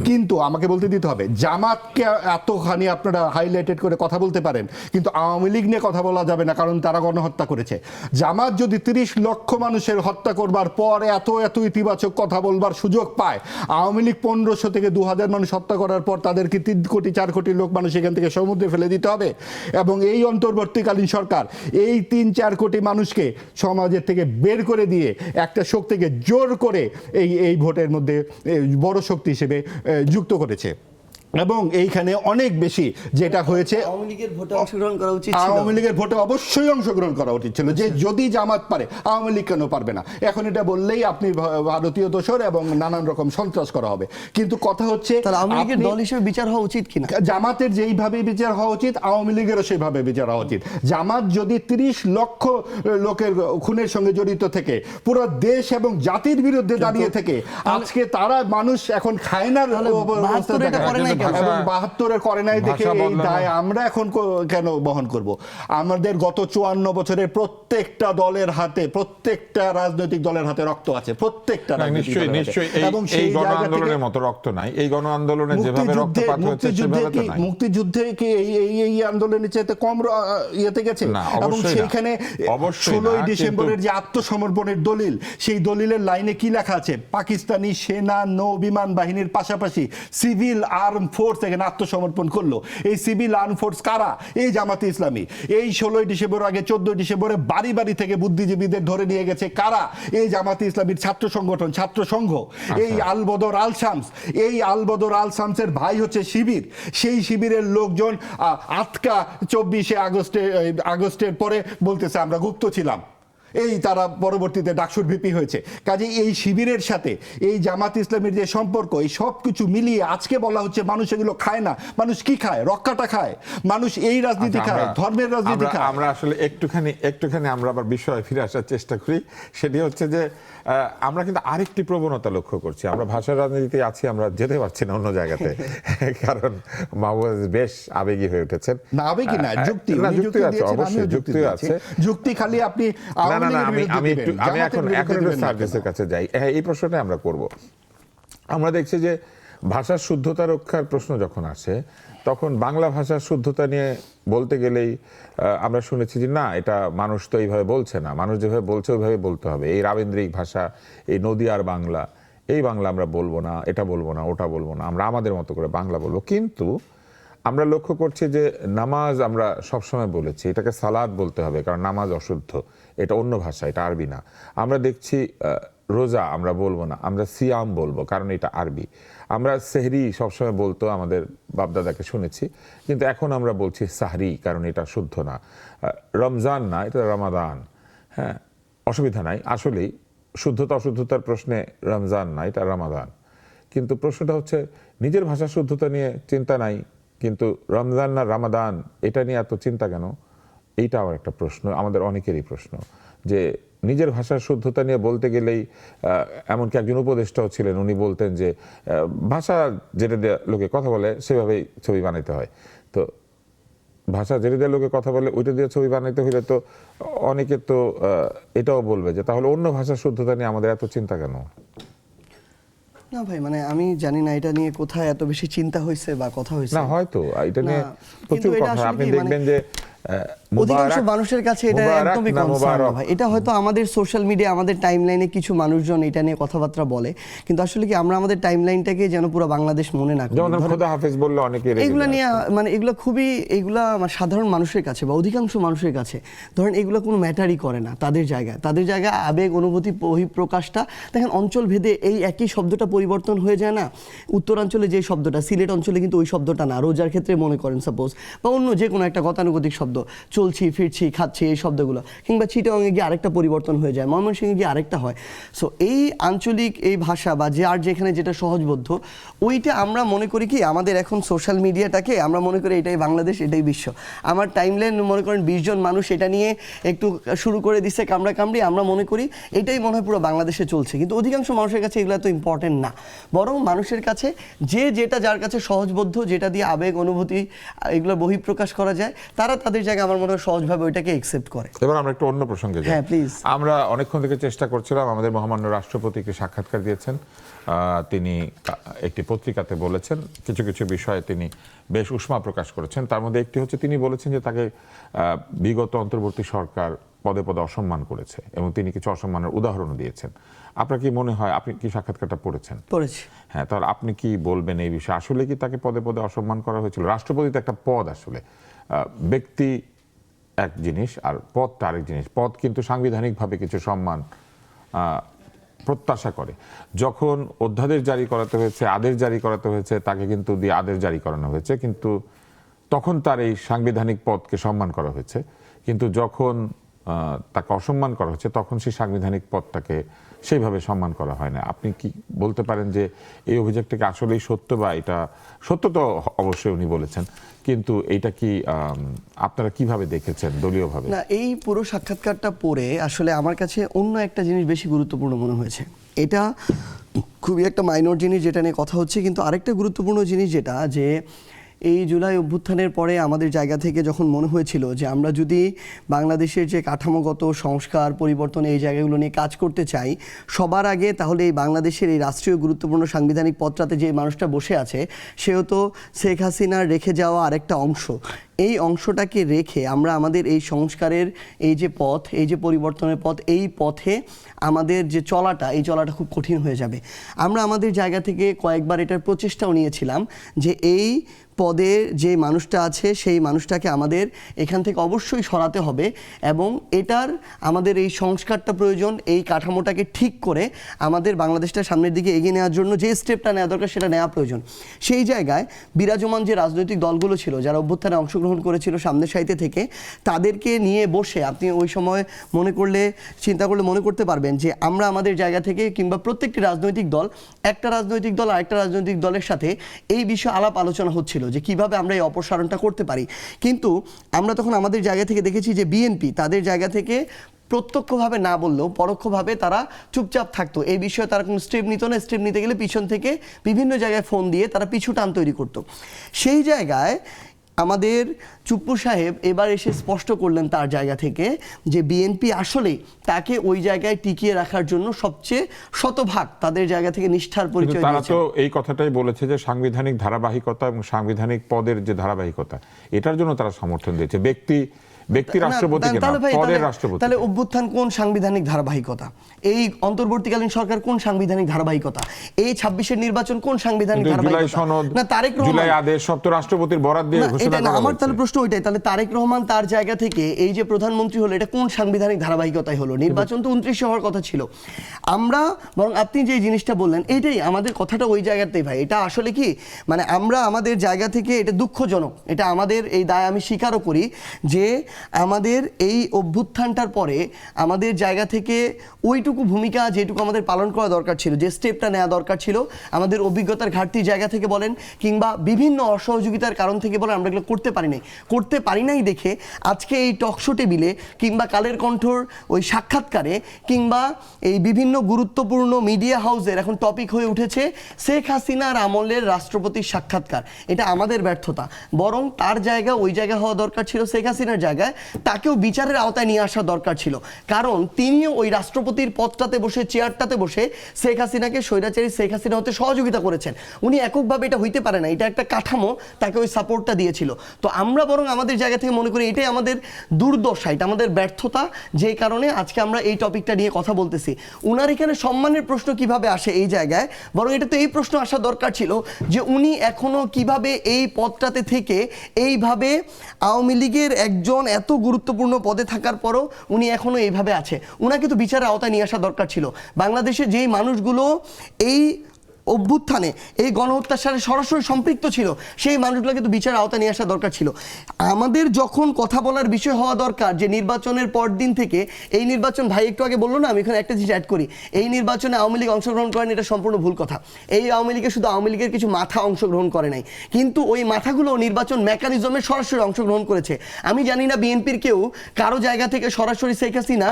কিন্তু আমাকে বলতে দিতে হবে, জামাতকে এতখানি আপনারা হাইলাইটেড করে কথা বলতে পারেন, কিন্তু আওয়ামী লীগ নিয়ে কথা বলা যাবে না, কারণ তারা গণহত্যা করেছে। জামাত যদি 30 লক্ষ মানুষের হত্যা করবার পর এত ইতিবাচক কথা বলবার সুযোগ পায়, আওয়ামী লীগ 1500 থেকে 2000 মানুষ হত্যা করার পর তাদেরকে 3 কোটি 4 কোটি লোক মানুষ এখান থেকে সমুদ্রে ফেলে দিতে হবে। এবং এই অন্তর্বর্তীকালীন সরকার এই 3-4 কোটি মানুষকে সমাজের থেকে বের করে দিয়ে একটা শক্তিকে জোর করে এই ভোটের মধ্যে বড় শক্তি হিসেবে যুক্ত করেছে। এবং এইখানে অনেক বেশি যেটা হয়েছে, আওয়ামী লীগের ভোটে অংশগ্রহণ করা উচিত ছিল। আওয়ামী লীগের ভোটে অবশ্যই অংশগ্রহণ করা উচিত ছিল, যে যদি জামাত পারে আওয়ামী লীগ কেন পারবে না। এখন এটা বললেই আপনি ভারতীয় দোসর এবং নানান রকম সন্ত্রাস করা হবে, কিন্তু কথা হচ্ছে তাহলে আওয়ামী লীগের আপনি- দল হিসেবে বিচার হওয়া উচিত কিনা? জামাতের যেইভাবে বিচার হওয়া উচিত আওয়ামী লীগেরও সেইভাবে বিচার হওয়া উচিত। জামাত যদি 30 লক্ষ লোকের খুনের সঙ্গে জড়িত থেকে পুরো দেশ এবং জাতির বিরুদ্ধে দাঁড়িয়ে থেকে আজকে তারা মানুষ এখন খায় না তাহলে 72 এটা করে নাই কেন? এবং 72-এর করে নাই দেখে ভাষা এই বদলানো। দায় আমরা এখন কেন বহন করব? আমাদের গত 54 বছরের প্রত্যেকটা দলের হাতে, প্রত্যেকটা রাজনৈতিক দলের হাতে রক্ত আছে, প্রত্যেকটা রাজনৈতিক নিশ্চয়ই দলের হাতে। নিশ্চয়ই এবং এই সেই গণ জায়গা থেকে আন্দোলনের মতো রক্ত নাই, এই গণ আন্দোলনে যেভাবে রক্তপাত হয়েছে সেভাবে তো নাই। মুক্তিযুদ্ধে কি এই আন্দোলনের চাইতে কম ইয়েতে গেছে? না, এবং অবশ্যই না। সেইখানে অবশ্যই না, 16 ডিসেম্বরের কিন্তু- যে আত্মসমর্পণের দলিল, সেই দলিলের লাইনে কি লেখা আছে? পাকিস্তানি সেনা নৌ বিমান বাহিনীর পাশাপাশি সিভিল আর্ম ফোর্স এখানে আত্মসমর্পণ করলো। এই সিভিল আর্ম ফোর্স কারা? এই জামাতে ইসলামী। এই 16 ডিসেম্বর আগে 14 ডিসেম্বরে বাড়ি বাড়ি থেকে বুদ্ধিজীবীদের ধরে নিয়ে গেছে কারা? এই জামাতে ইসলামীর ছাত্র সংগঠন, ছাত্র সংঘ। এই আলবদর আল শামস, এই আলবদর আল শামসের ভাই হচ্ছে শিবির। সেই শিবিরের লোকজন আটকা 24 আগস্টের পরে বলতেছে আমরা গুপ্ত ছিলাম। এই তারা পরবর্তীতে ডাকসুর ভিপি হয়েছে। কাজে এই শিবিরের সাথে এই জামাত ইসলামের যে সম্পর্ক, এই সব কিছু মিলিয়ে আজকে বলা হচ্ছে মানুষ এগুলো খায় না। মানুষ কি খায়? রক্ষাটা খায়। মানুষ এই রাজনীতি আচ্ছা, খায়, ধর্মের রাজনীতি খায়। আমরা আসলে একটুখানি আমরা আবার বিষয়ে ফিরে আসার চেষ্টা করি। সেটি হচ্ছে যে আমরা কিন্তু আরেকটি প্রবণতা লক্ষ্য করছি। আমরা ভাষার রাজনীতিতে আছি, আমরা যেতে পারছি না অন্য জায়গাতে, কারণ মাহবুব বেশ আবেগী হয়ে উঠেছেন। না আবেগী না, যুক্তি। না, উনি যুক্তি আছে, দিয়েছেন, অবশ্যই আমিও যুক্তি দিয়েছি। আছে। যুক্তি খালি আপনি না, আওয়ামী লীগের আমি বিরুদ্ধে দিবেন, আমি এখন জামাতের বিরুদ্ধে একটু দিবেন না সার্ভিসের কেন? কাছে যাই। হ্যাঁ, এই প্রশ্নটা আমরা করব। আমরা দেখছি যে ভাষার শুদ্ধতা রক্ষার প্রশ্ন যখন আসে, তখন বাংলা ভাষার শুদ্ধতা নিয়ে বলতে গেলেই আমরা শুনেছি যে না, এটা মানুষ তো এইভাবে বলছে না, মানুষ যেভাবে বলছে ওইভাবে বলতে হবে। এই রাবেন্দ্রিক ভাষা, এই নদীয়ার বাংলা, এই বাংলা আমরা বলবো না, এটা বলবো না, ওটা বলবো না, আমরা আমাদের মতো করে বাংলা বলবো। কিন্তু আমরা লক্ষ্য করছি যে নামাজ আমরা সবসময় বলেছি এটাকে সালাত বলতে হবে, কারণ নামাজ অশুদ্ধ, এটা অন্য ভাষা, এটা আরবি না। আমরা দেখছি রোজা আমরা বলবো না, আমরা সিয়াম বলবো, কারণ এটা আরবি। আমরা সেহরি সবসময় বলতো, আমাদের বাপদাদাকে শুনেছি, কিন্তু এখন আমরা বলছি সাহরি, কারণ এটা শুদ্ধ না। রমজান না, এটা রমাদান। হ্যাঁ, অসুবিধা নাই। আসলেই শুদ্ধতা অশুদ্ধতার প্রশ্নে রমজান না, এটা রমাদান। কিন্তু প্রশ্নটা হচ্ছে নিজের ভাষার শুদ্ধতা নিয়ে চিন্তা নাই, কিন্তু রমজান না রামাদান এটা নিয়ে এত চিন্তা কেন? এইটা আবার একটা প্রশ্ন, আমাদের অনেকেরই প্রশ্ন, যে নিজের ভাষার শুদ্ধতা নিয়ে বলতে গেলেই এমনকি একজন উপদেষ্টাও ছিলেন, উনি বলতেন যে ভাষা যেটা দিয়ে লোকে কথা বলে সেভাবেই ছবি বানাইতে হয়। তো ভাষা যেটা দিয়ে লোকে কথা বলে ওইটা দিয়ে ছবি বানাইতে হইলে তো অনেকে তো এটাও বলবে যে তাহলে অন্য ভাষার শুদ্ধতা নিয়ে আমাদের এত চিন্তা কেন? না ভাই, মানে আমি জানি না এটা নিয়ে কোথায় এত বেশি চিন্তা হয়েছে বা কথা হয়েছে। না, হয়তো এটা নিয়ে না, প্রচুর কিন্তু এটা কথা। আসলে আপনি কি, দেখবেন মানে যে অধিকাংশ মানুষের কাছে এটা মুবারক একদমই না কনসার্ন না মুবারক? ভাই। এটা হয়তো আমাদের সোশ্যাল মিডিয়া, আমাদের টাইমলাইনে কিছু মানুষজন এটা নিয়ে কথাবার্তা বলে, কিন্তু আসলে কি আমরা আমাদের টাইমলাইনটাকে যেন পুরো বাংলাদেশ মনে না করি। যেমন ধরেন, খোদা হাফেজ বললে অনেকে রেগে এগুলা যায়। নিয়ে মানে এগুলো খুবই, এগুলা আমার সাধারণ মানুষের কাছে বা অধিকাংশ মানুষের কাছে ধরেন এগুলো কোনো ম্যাটারই করে না তাদের জায়গায় আবেগ অনুভূতি বহিঃপ্রকাশটা দেখেন অঞ্চল ভেদে এই একই শব্দটা পরিবর্তন হয়ে যায় না। উত্তরাঞ্চলে যে শব্দটা, সিলেট অঞ্চলে কিন্তু ওই শব্দটা না। রোজার ক্ষেত্রে মনে করেন সাপোজ, বা অন্য যে কোনো একটা গতানুগতিক শব্দ, চলছি ফিরছি খাচ্ছি, এই শব্দগুলো, কিংবা চিটাগাংয়ে গিয়ে আরেকটা পরিবর্তন হয়ে যায়, ময়মনসিংহে গিয়ে আরেকটা হয়। সো এই আঞ্চলিক এই ভাষা বা যে আর যেখানে যেটা সহজবোধ্য, ওইটা আমরা মনে করি কি আমাদের এখন সোশ্যাল মিডিয়াটাকে আমরা মনে করি এটাই বাংলাদেশ, এটাই বিশ্ব। আমার টাইমলাইন মনে করেন 20 জন মানুষ এটা নিয়ে একটু শুরু করে দিচ্ছে কামড়ি, আমরা মনে করি এটাই মনে হয় পুরো বাংলাদেশে চলছে। কিন্তু অধিকাংশ মানুষের কাছে এগুলো তো ইম্পর্টেন্ট না, বরং মানুষের কাছে যে যেটা যার কাছে সহজবোধ্য, যেটা দিয়ে আবেগ অনুভূতি এগুলো বহিঃপ্রকাশ করা যায়, তারা তাদের জায়গায় আমার মনে হয় সহজভাবে ওইটাকে একসেপ্ট করে। এবার আমরা একটু অন্য প্রসঙ্গে যাই। হ্যাঁ, প্লিজ। আমরা অনেকক্ষণ থেকে চেষ্টা করছিলাম, আমাদের মহামান্য রাষ্ট্রপতিকে সাক্ষাৎকার দিয়েছেন, তিনি একটি পত্রিকাতে বলেছেন কিছু কিছু বিষয়ে তিনি বেশ উষ্মা প্রকাশ করেছেন। তার মধ্যে একটি হচ্ছে তিনি বলেছেন যে তাকে বিগত অন্তর্বর্তী সরকার পদে পদে অসম্মান করেছে এবং তিনি কিছু অসম্মানের উদাহরণও দিয়েছেন। আপনার কি মনে হয়, আপনি কি সাক্ষাৎকারটা পড়েছেন? পড়েছি। হ্যাঁ, তাহলে আপনি কি বলবেন এই বিষয়ে? আসলে কি তাকে পদে পদে অসম্মান করা হয়েছিল? রাষ্ট্রপতি তো একটা পদ, আসলে ব্যক্তি এক জিনিস আর পদটা আরেক জিনিস। পদ কিন্তু সাংবিধানিকভাবে কিছু সম্মান প্রত্যাশা করে। যখন অধ্যাদেশ জারি করাতে হয়েছে, আদেশ জারি করাতে হয়েছে, তাকে কিন্তু দিয়ে আদেশ জারি করানো হয়েছে, কিন্তু তখন তার এই সাংবিধানিক পদকে সম্মান করা হয়েছে। কিন্তু যখন তাকে অসম্মান করা হচ্ছে, তখন সেই সাংবিধানিক পদটাকে সেইভাবে সম্মান করা হয় না। আপনি কি বলতে পারেন যে এই অভিযোগটাকে আসলেই সত্য, বা এটা সত্য তো অবশ্যই উনি বলেছেন, কিন্তু এইটা কি আপনারা কিভাবে দেখেছেন দলীয়ভাবে? না, এই পুরো সাক্ষাৎকারটা পড়ে আসলে আমার কাছে অন্য একটা জিনিস বেশি গুরুত্বপূর্ণ মনে হয়েছে। এটা খুবই একটা মাইনর জিনিস যেটা নিয়ে কথা হচ্ছে, কিন্তু আরেকটা গুরুত্বপূর্ণ জিনিস যেটা, যে এই জুলাই অভ্যুত্থানের পরে আমাদের জায়গা থেকে যখন মনে হয়েছিল যে আমরা যদি বাংলাদেশের যে কাঠামোগত সংস্কার পরিবর্তন এই জায়গাগুলো নিয়ে কাজ করতে চাই সবার আগে, তাহলে এই বাংলাদেশের এই রাষ্ট্রীয় গুরুত্বপূর্ণ সাংবিধানিক পদটাতে যে মানুষটা বসে আছে সেও তো শেখ হাসিনার রেখে যাওয়া আরেকটা অংশ। এই অংশটাকে রেখে আমরা আমাদের এই সংস্কারের এই যে পথ, এই যে পরিবর্তনের পথ, এই পথে আমাদের যে চলাটা, এই চলাটা খুব কঠিন হয়ে যাবে। আমরা আমাদের জায়গা থেকে কয়েকবার এটার প্রচেষ্টাও নিয়েছিলাম যে এই পদে যে মানুষটা আছে সেই মানুষটাকে আমাদের এখান থেকে অবশ্যই সরাতে হবে, এবং এটার আমাদের এই সংস্কারটা প্রয়োজন। এই কাঠামোটাকে ঠিক করে আমাদের বাংলাদেশটা সামনের দিকে এগিয়ে নেওয়ার জন্য যে স্টেপটা নেওয়া দরকার সেটা নেওয়া প্রয়োজন। সেই জায়গায় বিরাজমান যে রাজনৈতিক দলগুলো ছিল যারা অভ্যুত্থানে অংশগ্রহণ করেছিল সামনের সারিতে থেকে, তাদেরকে নিয়ে বসে আপনি ওই সময় মনে করলে, চিন্তা করলে মনে করতে পারবেন যে আমরা আমাদের জায়গা থেকে, কিংবা প্রত্যেকটি রাজনৈতিক দল, একটা রাজনৈতিক দল আরেকটা রাজনৈতিক দলের সাথে এই বিষয়ে আলাপ আলোচনা হচ্ছিল যে কিভাবে আমরা এই অপসারণটা করতে পারি। কিন্তু আমরা তখন আমাদের জায়গা থেকে দেখেছি যে বিএনপি তাদের জায়গা থেকে প্রত্যক্ষভাবে না বললেও পরোক্ষভাবে তারা চুপচাপ থাকতো, এই বিষয়ে তারা কোনো স্টেপ নিত না। স্টেপ নিতে গেলে পিছন থেকে বিভিন্ন জায়গায় ফোন দিয়ে তারা পিছু টান তৈরি করতো। সেই জায়গায় আমাদের চুপ্পু সাহেব এবার এসে স্পষ্ট করলেন তার জায়গা থেকে যে বিএনপি আসলে তাকে ওই জায়গায় টিকিয়ে রাখার জন্য সবচেয়ে শতভাগ তাদের জায়গা থেকে নিষ্ঠার পরিচয় তারা দিয়েছে। তো এই কথাটাই বলেছে যে সাংবিধানিক ধারাবাহিকতা এবং সাংবিধানিক পদের যে ধারাবাহিকতা, এটার জন্য তারা সমর্থন দিয়েছে। ব্যক্তি রাষ্ট্রপতিকে না, পদের রাষ্ট্রপতি। তাহলে অভ্যুত্থান কোন সাংবিধানিক ধারাবাহিকতা? এই অন্তর্বর্তীকালীন সরকার কোন সাংবিধানিক ধারাবাহিকতা? এই 26-এর নির্বাচন কোন সাংবিধানিক ধারাবাহিকতা? জুলাই সনদ, না তারেক রহমান, জুলাই আদেশ সব তো রাষ্ট্রপতির বরাত দিয়ে ঘোষণা করা আমার তাহলে হয়েছে। প্রশ্ন ওইটাই, তাহলে তারেক রহমান তার জায়গা থেকে এই যে প্রধানমন্ত্রী হলো, এটা কোন সাংবিধানিক ধারাবাহিকতায় হলো? নির্বাচন তো 29 হওয়ার কথা ছিল। আমরা বরং আপনি যে জিনিসটা বললেন এইটাই আমাদের কথাটা ওই জায়গাতেই ভাই, এটা আসলে কি মানে আমরা আমাদের জায়গা থেকে, এটা দুঃখজনক, এটা আমাদের এই দায় আমি স্বীকারও করি যে আমাদের এই অভ্যুত্থানটার পরে আমাদের জায়গা থেকে ওইটুকু ভূমিকা যেটুকু আমাদের পালন করা দরকার ছিল, যে স্টেপটা নেওয়া দরকার ছিল, আমাদের অভিজ্ঞতার ঘাটতির জায়গা থেকে বলেন কিংবা বিভিন্ন অসহযোগিতার কারণ থেকে বলেন, আমরা এগুলো করতে পারি নাই দেখে আজকে এই টকশো টেবিলে কিংবা কালের কণ্ঠর ওই সাক্ষাৎকারে কিংবা এই বিভিন্ন গুরুত্বপূর্ণ মিডিয়া হাউসের এখন টপিক হয়ে উঠেছে শেখ হাসিনার আমলের রাষ্ট্রপতির সাক্ষাৎকার। এটা আমাদের ব্যর্থতা। বরং তার জায়গা ওই জায়গা হওয়া দরকার ছিল সেখ হাসিনার জায়গায়, তাকেও বিচারের আওতায় নিয়ে আসা দরকার ছিল। কারণ তিনিও ওই রাষ্ট্রপতির পদটাতে বসে, চেয়ারটাতে বসে শেখ হাসিনাকে, স্বৈরাচারী শেখ হাসিনা হতে সহযোগিতা করেছেন। উনি এককভাবে এটা হইতে পারে না, এটা একটা কাঠামো তাকে ওই সাপোর্টটা দিয়েছিল। তো আমরা বরং আমাদের জায়গা থেকে মনে করি এটাই আমাদের দুর্দশা, এটা আমাদের ব্যর্থতা, যেই কারণে আজকে আমরা এই টপিকটা নিয়ে কথা বলতেছি। উনার এখানে সম্মানের প্রশ্ন কিভাবে আসে এই জায়গায়, বরং এটা তো এই প্রশ্ন আসা দরকার ছিল যে উনি এখনো কিভাবে এই পদটাতে থেকে এইভাবে আওয়ামী লীগের একজন এত গুরুত্বপূর্ণ পদে থাকার পরও উনি এখনো এইভাবে আছে। উনাকে তো বিচারের আওতায় নিয়ে আসা দরকার ছিল। বাংলাদেশে যেই মানুষগুলো এই অভ্যুত্থানে, এই গণহত্যার সাথে সরাসরি সম্পৃক্ত ছিল, সেই মানুষগুলোকে তো বিচারের আওতায় নিয়ে আসা দরকার ছিল। আমাদের যখন কথা বলার বিষয় হওয়া দরকার যে নির্বাচনের পর দিন থেকে এই নির্বাচন, ভাই একটু আগে বললো না, আমি এখানে একটা জিনিস অ্যাড করি, এই নির্বাচনে আওয়ামী লীগ অংশগ্রহণ করেন, এটা সম্পূর্ণ ভুল কথা। এই আওয়ামী লীগের শুধু আওয়ামী লীগের কিছু মাথা অংশগ্রহণ করে নাই, কিন্তু ওই মাথাগুলো নির্বাচন মেকানিজমে সরাসরি অংশগ্রহণ করেছে। আমি জানি না বিএনপির কেউ কারো জায়গা থেকে সরাসরি শেখ হাসিনা,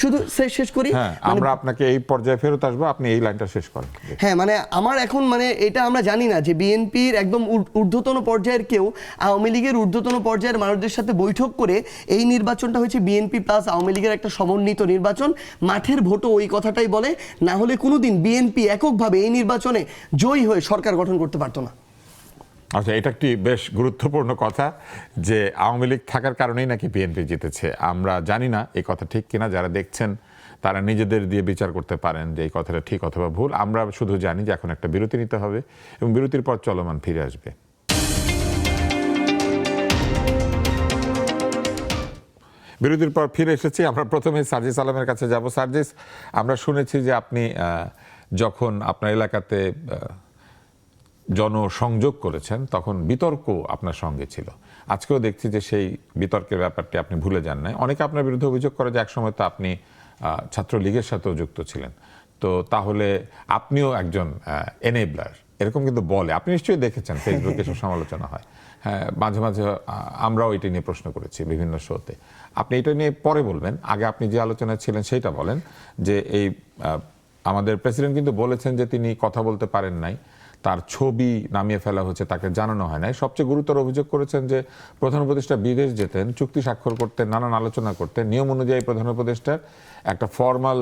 শুধু শেষ করি, আমরা আপনাকে এই পর্যায়ে ফেরত আসবো, আপনি এই লাইনটা শেষ করেন। হ্যাঁ, মানে আমার এখন মানে এটা আমরা জানি না যে বিএনপির একদম ঊর্ধ্বতন পর্যায়ের কেউ আওয়ামী লীগের ঊর্ধ্বতন পর্যায়ের মানুষদের সাথে বৈঠক করে এই নির্বাচনটা হচ্ছে বিএনপি প্লাস আওয়ামী লীগের একটা সমন্বিত নির্বাচন, মাঠের ভোটও ওই কথাটাই বলে, না হলে কোনোদিন বিএনপি এককভাবে এই নির্বাচনে জয়ী হয়ে সরকার গঠন করতে পারতো না। আচ্ছা, এটা একটি বেশ গুরুত্বপূর্ণ কথা যে আওয়ামী লীগ থাকার কারণেই নাকি বিএনপি জিতেছে। আমরা জানি না এই কথা ঠিক কিনা, যারা দেখছেন তারা নিজেদের দিয়ে বিচার করতে পারেন যে এই কথাটা ঠিক অথবা ভুল। আমরা শুধু জানি যে এখন একটা বিরতি নিতে হবে এবং বিরতির পর চলমান ফিরে আসবে। বিরতির পর ফিরে এসেছি। আমরা প্রথমে সার্জিস আলমের কাছে যাব। সার্জিস, আমরা শুনেছি যে আপনি যখন আপনার এলাকাতে জনসংযোগ করেছেন তখন বিতর্ক আপনার সঙ্গে ছিল। আজকেও দেখছি যে সেই বিতর্কের ব্যাপারটি আপনি ভুলে যান নাই। অনেকে আপনার বিরুদ্ধে অভিযোগ করে যে একসময় তো আপনি ছাত্রলীগের সাথেও যুক্ত ছিলেন, তো তাহলে আপনিও একজন এনেবলার, এরকম কিন্তু বলে। আপনি নিশ্চয়ই দেখেছেন ফেসবুকে এসব সমালোচনা হয়। হ্যাঁ, মাঝে মাঝে আমরাও এটা নিয়ে প্রশ্ন করেছি বিভিন্ন শোতে। আপনি এটা নিয়ে পরে বলবেন, আগে আপনি যে আলোচনায় ছিলেন সেইটা বলেন। যে এই আমাদের প্রেসিডেন্ট কিন্তু বলেছেন যে তিনি কথা বলতে পারেন নাই, তার ছবি নামিয়ে ফেলা হচ্ছে, তাকে জানানো হয় নাই। সবচেয়ে গুরুতর অভিযোগ করেছেন যে প্রধান উপদেষ্টা বিদেশ যেতেন, চুক্তি স্বাক্ষর করতেন, নানান আলোচনা করতেন, নিয়ম অনুযায়ী প্রধান উপদেষ্টার একটা ফর্মাল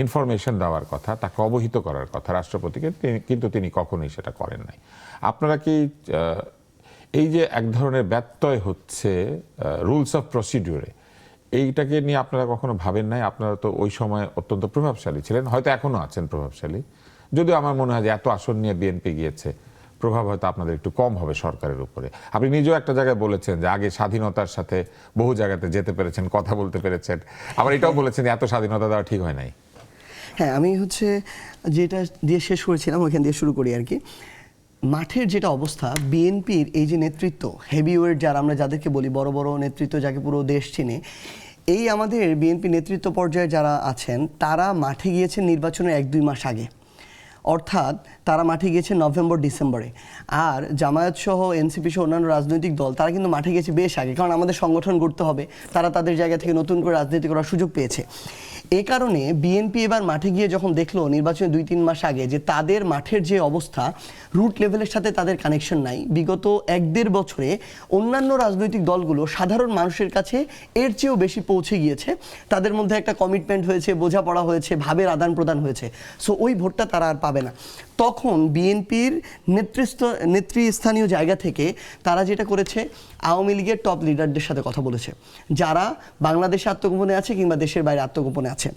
ইনফরমেশন দেওয়ার কথা, তাকে অবহিত করার কথা রাষ্ট্রপতিকে, কিন্তু তিনি কখনোই সেটা করেন নাই। আপনারা কি এই যে এক ধরনের ব্যত্যয় হচ্ছে রুলস অফ প্রসিডিউরে, এইটাকে নিয়ে আপনারা কখনো ভাবেন নাই? আপনারা তো ওই সময় অত্যন্ত প্রভাবশালী ছিলেন, হয়তো এখনো আছেন প্রভাবশালী, যদিও আমার মনে হয় যে এত আসন নিয়ে বিএনপি গিয়েছে, প্রভাব হয়তো আপনাদের একটু কম হবে সরকারের উপরে। আপনি নিজেও একটা জায়গায় বলেছেন যে আগে স্বাধীনতার সাথে বহু জায়গাতে যেতে পেরেছেন, কথা বলতে পেরেছেন, আবার এটাও বলেছেন এত স্বাধীনতা দেওয়া ঠিক হয় নাই। হ্যাঁ, আমি যেটা দিয়ে শেষ করেছিলাম ওইখান দিয়ে শুরু করি আর কি। মাঠের যেটা অবস্থা, বিএনপির এই যে নেতৃত্ব, হেভিওয়েট যারা আমরা যাদেরকে বলি, বড় বড় নেতৃত্ব যাকে পুরো দেশ চিনে, এই আমাদের বিএনপি নেতৃত্ব পর্যায়ে যারা আছেন তারা মাঠে গিয়েছেন নির্বাচনের 1-2 মাস আগে, অর্থাৎ তারা মাঠে গিয়েছে নভেম্বর ডিসেম্বরে। আর জামায়াত সহ এনসিপি সহ অন্যান্য রাজনৈতিক দল তারা কিন্তু মাঠে গিয়েছে বেশ আগে, কারণ আমাদের সংগঠন গড়তে হবে, তারা তাদের জায়গা থেকে নতুন করে রাজনীতি করার সুযোগ পেয়েছে। এ কারণে বিএনপি এবার মাঠে গিয়ে যখন দেখলো নির্বাচনের 2-3 মাস আগে যে তাদের মাঠের যে অবস্থা, রুট লেভেলের সাথে তাদের কানেকশন নাই, বিগত 1-1.5 বছরে অন্যান্য রাজনৈতিক দলগুলো সাধারণ মানুষের কাছে এর চেয়েও বেশি পৌঁছে গিয়েছে, তাদের মধ্যে একটা কমিটমেন্ট হয়েছে, বোঝাপড়া হয়েছে, ভাবের আদান প্রদান হয়েছে। সো ওই ভোটটা তারা আর পাবে না। তখন বিএনপির নেতৃস্থানীয় জায়গা থেকে তারা যেটা করেছে, আওয়ামী লীগের টপ লিডারদের সাথে কথা বলেছে, যারা বাংলাদেশে আত্মগোপনে আছে কিংবা দেশের বাইরে আত্মগোপনে আছে।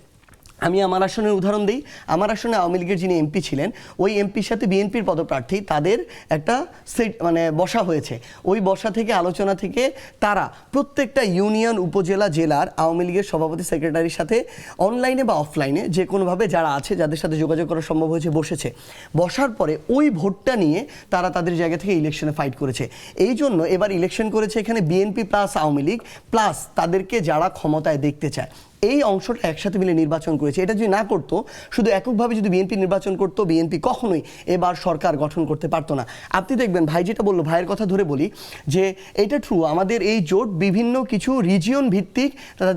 আমি আমার আসনের উদাহরণ দিই। আমার আসনে আওয়ামী লীগের যিনি এমপি ছিলেন, ওই এমপির সাথে বিএনপির পদপ্রার্থী তাদের একটা সেট বসা হয়েছে। ওই বসা থেকে, আলোচনা থেকে তারা প্রত্যেকটা ইউনিয়ন, উপজেলা, জেলার আওয়ামী লীগের সভাপতি, সেক্রেটারির সাথে অনলাইনে বা অফলাইনে যে কোনোভাবে যারা আছে, যাদের সাথে যোগাযোগ করা সম্ভব হয়েছে, বসেছে। বসার পরে ওই ভোটটা নিয়ে তারা তাদের জায়গা থেকে ইলেকশনে ফাইট করেছে। এই জন্য এবার ইলেকশন করেছে এখানে BNP plus Awami League plus তাদেরকে যারা ক্ষমতায় দেখতে চায়, এই অংশটা একসাথে মিলে নির্বাচন করেছে। এটা যদি না করতো, শুধু এককভাবে যদি বিএনপি নির্বাচন করতো, বিএনপি কখনোই এবার সরকার গঠন করতে পারতো না। আপনি দেখবেন, ভাই যেটা বললো, ভাইয়ের কথা ধরে বলি যে এটা ট্রু, আমাদের এই জোট বিভিন্ন কিছু রিজিয়ন ভিত্তিক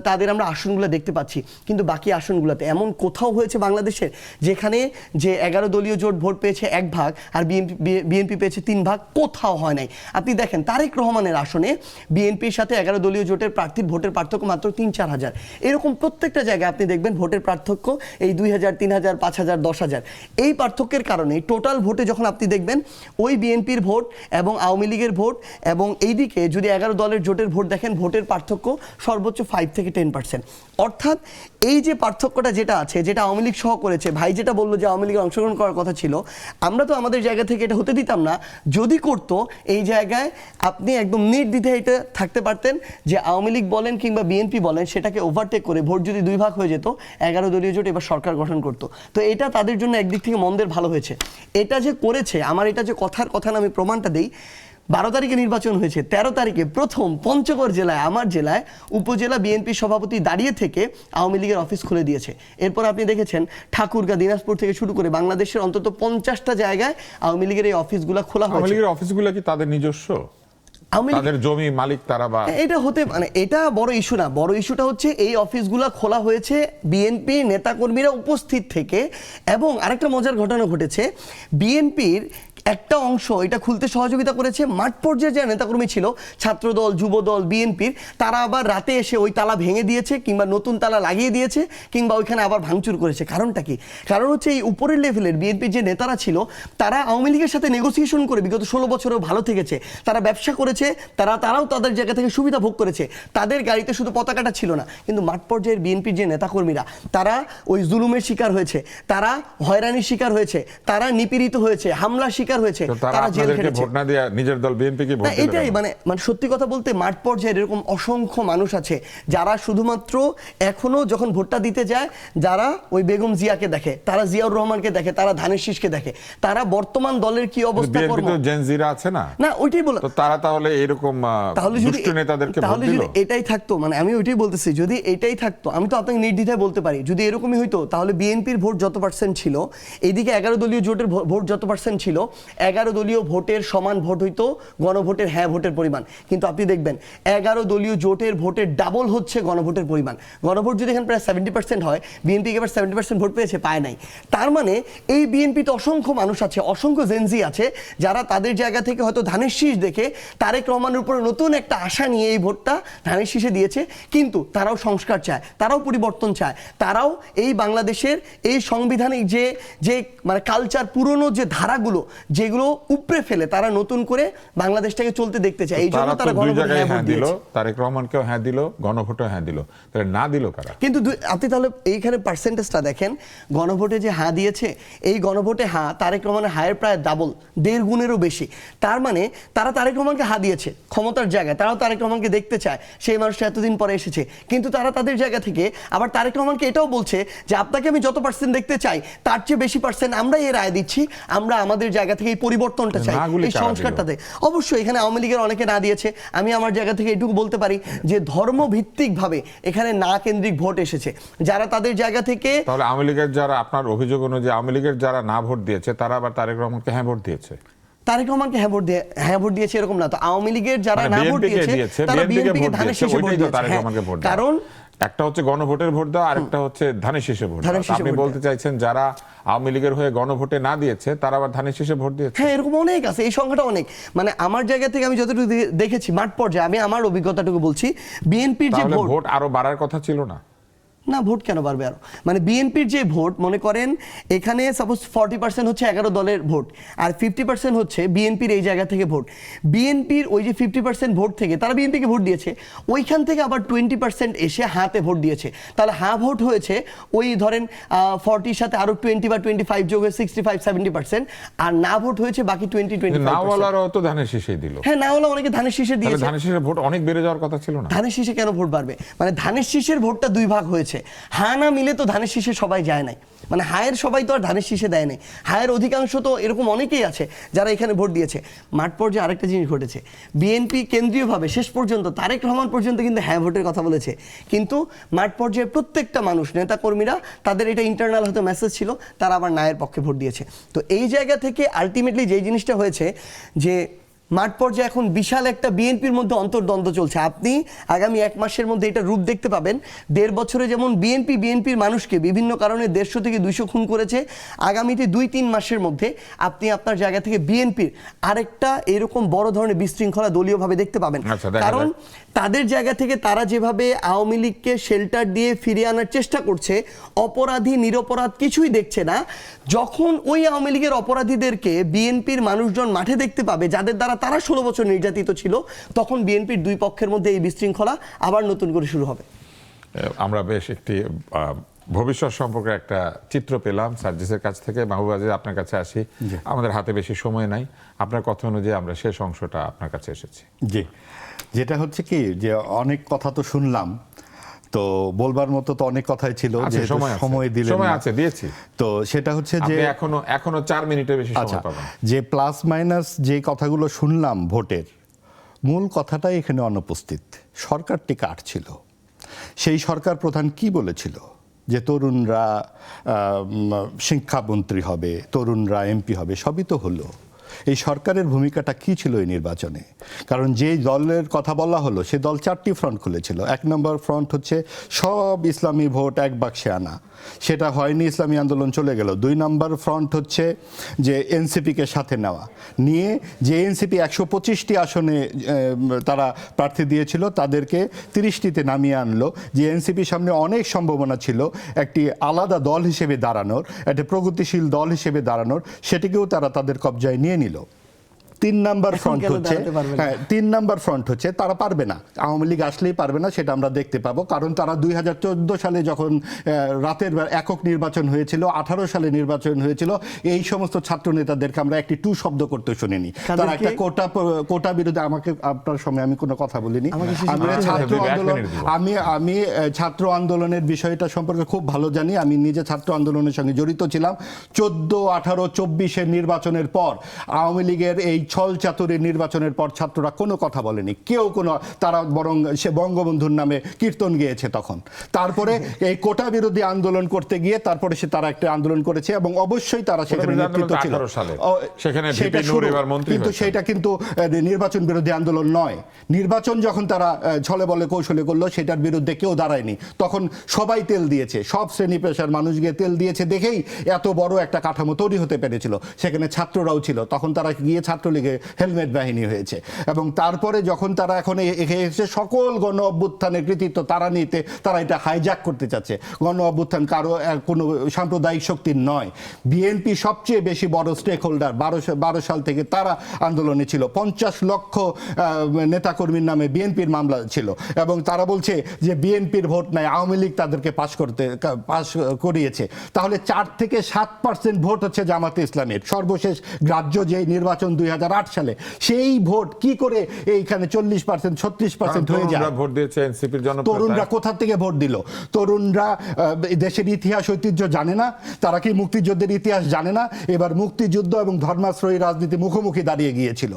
তাদের আমরা আসনগুলো দেখতে পাচ্ছি, কিন্তু বাকি আসনগুলোতে এমন কোথাও হয়েছে বাংলাদেশের যেখানে যে 11 দলীয় জোট ভোট পেয়েছে 1 ভাগ আর বিএনপি পেয়েছে 3 ভাগ? কোথাও হয় নাই। আপনি দেখেন তারেক রহমানের আসনে বিএনপির সাথে 11 দলীয় জোটের প্রার্থীর ভোটের পার্থক্য মাত্র 3-4 হাজার। এরকম প্রত্যেকটা জায়গায় আপনি দেখবেন ভোটের পার্থক্য এই 2000, 3000, 5000, 10,000। এই পার্থক্যের কারণে টোটাল ভোটে যখন আপনি দেখবেন ওই বিএনপির ভোট এবং আওয়ামী লীগের ভোট এবং এইদিকে যদি 11 দলের জোটের ভোট দেখেন, ভোটের পার্থক্য সর্বোচ্চ 5 থেকে 10%। অর্থাৎ এই যে পার্থক্যটা যেটা আছে, যেটা আওয়ামী লীগ সহ করেছে, ভাই যেটা বললো যে আওয়ামী লীগের অংশগ্রহণ করার কথা ছিল, আমরা তো আমাদের জায়গা থেকে এটা হতে দিতাম না। যদি করতো, এই জায়গায় আপনি একদম নির্দ্বিধায় এটা থাকতে পারতেন যে আওয়ামী লীগ বলেন কিংবা বিএনপি বলেন, সেটাকে ওভারটেক করে ভোট যদি 2 ভাগ হয়ে যেত, 11 দলীয় জোট এবার সরকার গঠন করতো। তো এটা তাদের জন্য একদিক থেকে মন্দের ভালো হয়েছে। এটা যে করেছে, আমার এটা যে কথার কথা না, আমি প্রমাণটা দিই। 12 তারিখে নির্বাচন হয়েছে, 13 তারিখে প্রথম পঞ্চগড় জেলায়, আমার জেলায় উপজেলা বিএনপি সভাপতি দাঁড়িয়ে থেকে আওয়ামী লীগের অফিস খুলে দিয়েছে। এরপর আপনি দেখেছেন ঠাকুরগাঁ, দিনাজপুর থেকে শুরু করে বাংলাদেশের অন্তত 50টা জায়গায় আওয়ামী লীগের এই অফিসগুলো খোলা হয়েছে। আওয়ামী লীগের অফিসগুলো কি তাদের নিজস্ব? তাদের জমি মালিক তারা? বা এটা হতে এটা বড় ইস্যু না। বড় ইস্যুটা হচ্ছে এই অফিসগুলো খোলা হয়েছে বিএনপি নেতাকর্মীরা উপস্থিত থেকে। এবং আরেকটা মজার ঘটনা ঘটেছে, বিএনপির একটা অংশ এটা খুলতে সহযোগিতা করেছে, মাঠ পর্যায়ে যারা নেতাকর্মী ছিল, ছাত্রদল, যুবদল, বিএনপির, তারা আবার রাতে এসে ওই তালা ভেঙে দিয়েছে কিংবা নতুন তালা লাগিয়ে দিয়েছে কিংবা ওইখানে আবার ভাঙচুর করেছে। কারণটা কি? কারণ হচ্ছে এই উপরের লেভেলের বিএনপির যে নেতারা ছিল, তারা আওয়ামী লীগের সাথে নেগোসিয়েশন করে বিগত 16 বছরেও ভালো থেকেছে, তারা ব্যবসা করেছে, তারাও তাদের জায়গা থেকে সুবিধা ভোগ করেছে। তাদের গাড়িতে শুধু পতাকাটা ছিল না, কিন্তু মাঠ পর্যায়ের বিএনপির যে নেতাকর্মীরা, তারা ওই জুলুমের শিকার হয়েছে, তারা হয়রানির শিকার হয়েছে, তারা নিপীড়িত হয়েছে, হামলা শিকার হয়েছে তো তারা তারা জেল আপনাদেরকে খেটেছে। ভোট না দিয়ে নিজের দল বিএনপিকে ভোট না, দিল এটাই কেন? মানে সত্যি কথা বলতে মাঠ পর্যায়ে এরকম অসংখ্য মানুষ আছে যারা শুধুমাত্র এখনো যখন ভোটটা দিতে যায়, যারা ওই বেগম জিয়াকে দেখে, তারা জিয়াউর রহমানকে দেখে, তারা ধানের শীষকে দেখে, তারা বর্তমান দলের কি অবস্থা বিএনপি কর্ম তো জেনজিরা আছে না, না ওইটাই বলে। তো তারা তাহলে এরকম তাহলে যদি দুষ্ট নেতাদেরকে ভোট তাহলে দিল? যদি এটাই থাকতো, মানে আমি ওইটাই বলতেছি, যদি এটাই থাকতো আমি তো আপনাকে নির্দ্বিধায় বলতে পারি, যদি এরকমই হইতো তাহলে বিএনপির ভোট যত পার্সেন্ট ছিল, এইদিকে 11 দলীয় জোটের ভোট যত পার্সেন্ট ছিল, 11 দলীয় ভোটের সমান ভোট হইতো গণভোটের হ্যাঁ ভোটের পরিমাণ। কিন্তু আপনি দেখবেন 11 দলীয় জোটের ভোটের ডাবল হচ্ছে গণভোটের পরিমাণ। গণভোট যদি এখানে প্রায় 70% হয়, বিএনপি এবার 70% ভোট পেয়েছে, পায় নাই। তার মানে এই বিএনপিতে অসংখ্য মানুষ আছে, অসংখ্য জেনজি আছে, যারা তাদের জায়গা থেকে হয়তো ধানের শীষ দেখে তারেক রহমানের উপরে নতুন একটা আশা নিয়ে এই ভোটটা ধানের শীষে দিয়েছে। কিন্তু তারাও সংস্কার চায়, তারাও পরিবর্তন চায়, তারাও এই বাংলাদেশের এই সাংবিধানিক যে যে মানে কালচার, পুরনো যে ধারাগুলো যেগুলো উপড়ে ফেলে তারা নতুন করে বাংলাদেশটাকে চলতে দেখতে চায়। এই জন্য তারা তো তারা দুই গণভোটে জায়গায় হ্যাঁ ভোট হ্যাঁ দিল, দিয়েছে। তারেক রহমানকেও হ্যাঁ দিল, গণভোটে হ্যাঁ দিল, তাহলে না দিল কারা? কিন্তু আপনি তাহলে এইখানে পার্সেন্টেজটা দেখেন, গণভোটে যে হ্যাঁ দিয়েছে, এই গণভোটে হ্যাঁ তারেক রহমানের হায়ের প্রায় ডাবল, 1.5 গুণেরও বেশি। তার মানে তারা তারেক রহমানকে হ্যাঁ দিয়েছে ক্ষমতার জায়গায়, তারাও তারেক রহমানকে দেখতে চায়, সেই মানুষটা এতদিন পরে এসেছে। কিন্তু তারা তাদের জায়গা থেকে আবার তারেক রহমানকে এটাও বলছে যে আপনাকে আমি যত পার্সেন্ট দেখতে চাই তার চেয়ে বেশি পার্সেন্ট আমরা এই রায় দিচ্ছি, আমরা আমাদের জায়গা থেকে এই পরিবর্তনটা চাই, নাগুলি এই কারা সংস্কারটাতে। অবশ্যই এখানে আওয়ামী লীগের অনেকে না দিয়েছে। আমি আমার জায়গা থেকে এটুকু বলতে পারি যে ধর্মভিত্তিকভাবে এখানে না কেন্দ্রিক ভোট এসেছে, যারা তাদের জায়গা থেকে। তাহলে আওয়ামী লীগের যারা, আপনার অভিযোগ অনুযায়ী আওয়ামী লীগের যারা না ভোট দিয়েছে তারা আবার তারেক রহমানকে হ্যাঁ ভোট দিয়েছে? তারেক রহমানকে হ্যাঁ ভোট দিয়েছে এরকম না তো, আওয়ামী লীগের যারা মানে না ভোট বিএনপিকে দিয়েছে দিয়েছে, তারা বিএনপিকে বিএনপিকে ভোট ধানের দিয়েছে, শীষে ভোট ওইটাই তো দিয়েছে। তারেক হ্যাঁ, রহমানকে ভোট দেওয়া। কারণ একটা হচ্ছে গণভোটের ভোট দেওয়া, আরেকটা হচ্ছে ধানের শীষে ভোট ধানের দেওয়া। শীষে আপনি ভোট বলতে চাইছেন যারা আওয়ামী লীগের হয়ে গণভোটে না দিয়েছে তারা আবার ধানের শীষে ভোট দিয়েছে? হ্যাঁ, এরকম অনেক আছে, এই সংখ্যাটা অনেক। মানে আমার জায়গা থেকে আমি যতটুকু দেখেছি মাঠ পর্যায়ে, আমি আমার অভিজ্ঞতাটুকু বলছি, বিএনপির যে তাহলে ভোট, ভোট আরো বাড়ার কথা ছিল না? না ভোট কেন বাড়বে আরো? মানে বিএনপির যে ভোট, মনে করেন এখানে সাপোজ 40% হচ্ছে 11 দলের ভোট, আর 50% হচ্ছে বিএনপির এই জায়গা থেকে ভোট। বিএনপির ওই যে 50% ভোট থেকে তারা বিএনপিকে ভোট দিয়েছে, ওইখান থেকে আবার 20% এসে হাতে ভোট দিয়েছে। তাহলে হ্যাঁ ভোট হয়েছে ওই ধরেন 40 সাথে আরো 20 বা 25 যোগ হয়ে 65-70%, আর না ভোট হয়েছে বাকি 20-25%। নাওয়ালারাও তো ধানের শীষেই দিল। হ্যাঁ, না হলে অনেকে ধানের শীষে তাহলে দিয়েছে। ধানের শীষের ভোট অনেক বেড়ে যাওয়ার কথা ছিল না? ধানের শীষে কেন ভোট বাড়বে? মানে ধানের শীষের ভোটটা দুই ভাগ হয়েছে, হ্যাঁ না মিলে তো ধানের শীষে সবাই যায় নাই। মানে হায়ের সবাই তো আর ধানের শীষে দেয় নাই, হায়ের অধিকাংশ তো এরকম অনেকেই আছে যারা এখানে ভোট দিয়েছে। মাঠ পর্যায়ে আরেকটা জিনিস ঘটেছে, বিএনপি কেন্দ্রীয়ভাবে শেষ পর্যন্ত তারেক রহমান পর্যন্ত কিন্তু হ্যাঁ ভোটের কথা বলেছে, কিন্তু মাঠ পর্যায়ে প্রত্যেকটা মানুষ, নেতা কর্মীরা, তাদের এটা ইন্টারনাল হয়তো মেসেজ ছিল, তারা আবার নায়ের পক্ষে ভোট দিয়েছে। তো এই জায়গা থেকে আলটিমেটলি যেই জিনিসটা হয়েছে যে মাঠ পর্যায়ে এখন বিশাল একটা বিএনপির মধ্যে অন্তর্দ্বন্দ্ব চলছে। আপনি আগামী 1 মাসের মধ্যে এটা রূপ দেখতে পাবেন। 1.5 বছরে যেমন বিএনপির মানুষকে বিভিন্ন কারণে 150 থেকে 200 খুন করেছে, আগামীতে 2-3 মাসের মধ্যে আপনি আপনার জায়গা থেকে বিএনপির আরেকটা এরকম বড় ধরনের বিশৃঙ্খলা দলীয়ভাবে দেখতে পাবেন। কারণ তাদের জায়গা থেকে তারা যেভাবে আওয়ামী লীগকে শেল্টার দিয়ে ফিরিয়ে আনার চেষ্টা করছে, অপরাধী নিরপরাধ কিছুই দেখছে না। যখন ওই আওয়ামী লীগের অপরাধীদেরকে বিএনপির মানুষজন মাঠে দেখতে পাবে, যাদের দ্বারা তারা 16 বছর নির্যাতিত ছিল, তখন বিএনপির দুই পক্ষের মধ্যে এই বিশৃঙ্খলা আবার নতুন করে শুরু হবে। আমরা বেশ একটি ভবিষ্যৎ সম্পর্কে একটা চিত্র পেলাম সার্জিসের কাছ থেকে। মাহবুব আজিজ, আপনার কাছে আসি। আমাদের হাতে বেশি সময় নাই, আপনার কথা অনুযায়ী আমরা শেষ অংশটা আপনার কাছে এসেছি। জি, যেটা হচ্ছে কি যে অনেক কথা তো শুনলাম, তো বলবার মতো তো অনেক কথাই ছিল, যে সময় দিলেন, সময় আছে, দিয়েছি। তো সেটা হচ্ছে যে এখনো 4 মিনিটের বেশি সময় পাবেন। যে প্লাস মাইনাস যে কথাগুলো শুনলাম ভোটের, মূল কথাটাই এখানে অনুপস্থিত। সরকারটি কার ছিল? সেই সরকার প্রধান কি বলেছিল যে তরুণরা শিক্ষামন্ত্রী হবে, তরুণরা এমপি হবে, সবই তো হলো। এই সরকারের ভূমিকাটা কি ছিল এই নির্বাচনে? কারণ যে দলের কথা বলা হলো সে দল 4টি ফ্রন্ট খুলেছিল। 1 নম্বর ফ্রন্ট হচ্ছে সব ইসলামী ভোট এক বাক্সে আনা, সেটা হয়নি, ইসলামী আন্দোলন চলে গেল। 2 নম্বর ফ্রন্ট হচ্ছে যে এনসিপিকে সাথে নেওয়া, নিয়ে যে এনসিপি 125টি আসনে তারা প্রার্থী দিয়েছিল তাদেরকে 30টিতে নামিয়ে আনলো, যে এনসিপির সামনে অনেক সম্ভাবনা ছিল একটি আলাদা দল হিসেবে দাঁড়ানোর, একটা প্রগতিশীল দল হিসেবে দাঁড়ানোর, সেটিকেও তারা তাদের কবজায় নিয়ে নিল। তিন নাম্বার এখন ফ্রন্ট কেন হচ্ছে দাঁড়াতে পারবে না? হ্যাঁ, 3 নাম্বার ফ্রন্ট হচ্ছে তারা পারবে না, আওয়ামী লীগ আসলেই পারবে না, সেটা আমরা দেখতে পাবো। কারণ তারা 2014 সালে যখন রাতের একক নির্বাচন হয়েছিল, 18 সালে নির্বাচন হয়েছিল, এই সমস্ত ছাত্র নেতাদেরকে আমরা একটি টু শব্দ করতে শুনিনি। তারা একটা কোটা বিরোধী, আমাকে আপনার সময় আমি কোনো কথা বলিনি। আমি ছাত্র আন্দোলনের বিষয়টা সম্পর্কে খুব ভালো জানি, আমি নিজে ছাত্র আন্দোলনের সঙ্গে জড়িত ছিলাম। 14, 18, 24-এর নির্বাচনের পর, আওয়ামী লীগের এই ছল চাতুরীর নির্বাচনের পর ছাত্ররা কোনো কথা বলেনি, কেউ কোনো, তারা বরং সে বঙ্গবন্ধুর নামে কীর্তন গেয়েছে তখন। তারপরে এই কোটা বিরোধী আন্দোলন করতে গিয়ে তারপরে তারা একটা আন্দোলন করেছে এবং অবশ্যই তারা সেখানে নেতৃত্ব ছিল। সেটা শুরু, কিন্তু সেটা কিন্তু নির্বাচন বিরোধী আন্দোলন নয়। নির্বাচন যখন তারা ছলে বলে কৌশলে করলো, সেটার বিরুদ্ধে কেউ দাঁড়ায়নি। তখন সবাই তেল দিয়েছে, সব শ্রেণী পেশার মানুষ গিয়ে তেল দিয়েছে দেখেই এত বড় একটা কাঠামো তৈরি হতে পেরেছিল। সেখানে ছাত্ররাও ছিল, তখন তারা গিয়ে ছাত্রলীগে হেলমেট বাহিনী হয়েছে। এবং তারপরে যখন তারা এখন এসে সকল গণ অভ্যুত্থানের কৃতিত্ব তারা নিতে, তারা এটা হাইজ্যাক করতে চাচ্ছে। গণ অভ্যুত্থান কারো কোনো সাম্প্রদায়িক শক্তির নয়। বিএনপি সবচেয়ে বেশি বড় স্টেক হোল্ডার, 12 সাল থেকে তারা আন্দোলনে ছিল। 50 লক্ষ নেতাকর্মীর নামে বিএনপির মামলা ছিল এবং তারা বলছে যে বিএনপির ভোট নাই, আওয়ামী লীগ তাদেরকে পাশ করিয়েছে। তাহলে 4 থেকে 7% ভোট হচ্ছে জামাতে ইসলামের। সর্বশেষ গ্রাহ্য যে নির্বাচন 2008 সালে, সেই ভোট কি করে এইখানে 40%, 36% হয়ে যায়? ভোট দিয়েছে এনসিপির জনপ্রিয়তা। তরুণরা কোথা থেকে ভোট দিল? তরুণরা দেশের ইতিহাস ঐতিহ্য জানে না, তারা কি মুক্তিযুদ্ধের ইতিহাস জানে না? এবার মুক্তিযুদ্ধ এবং ধর্মাশ্রয়ী রাজনীতি মুখোমুখি দাঁড়িয়ে গিয়েছিল।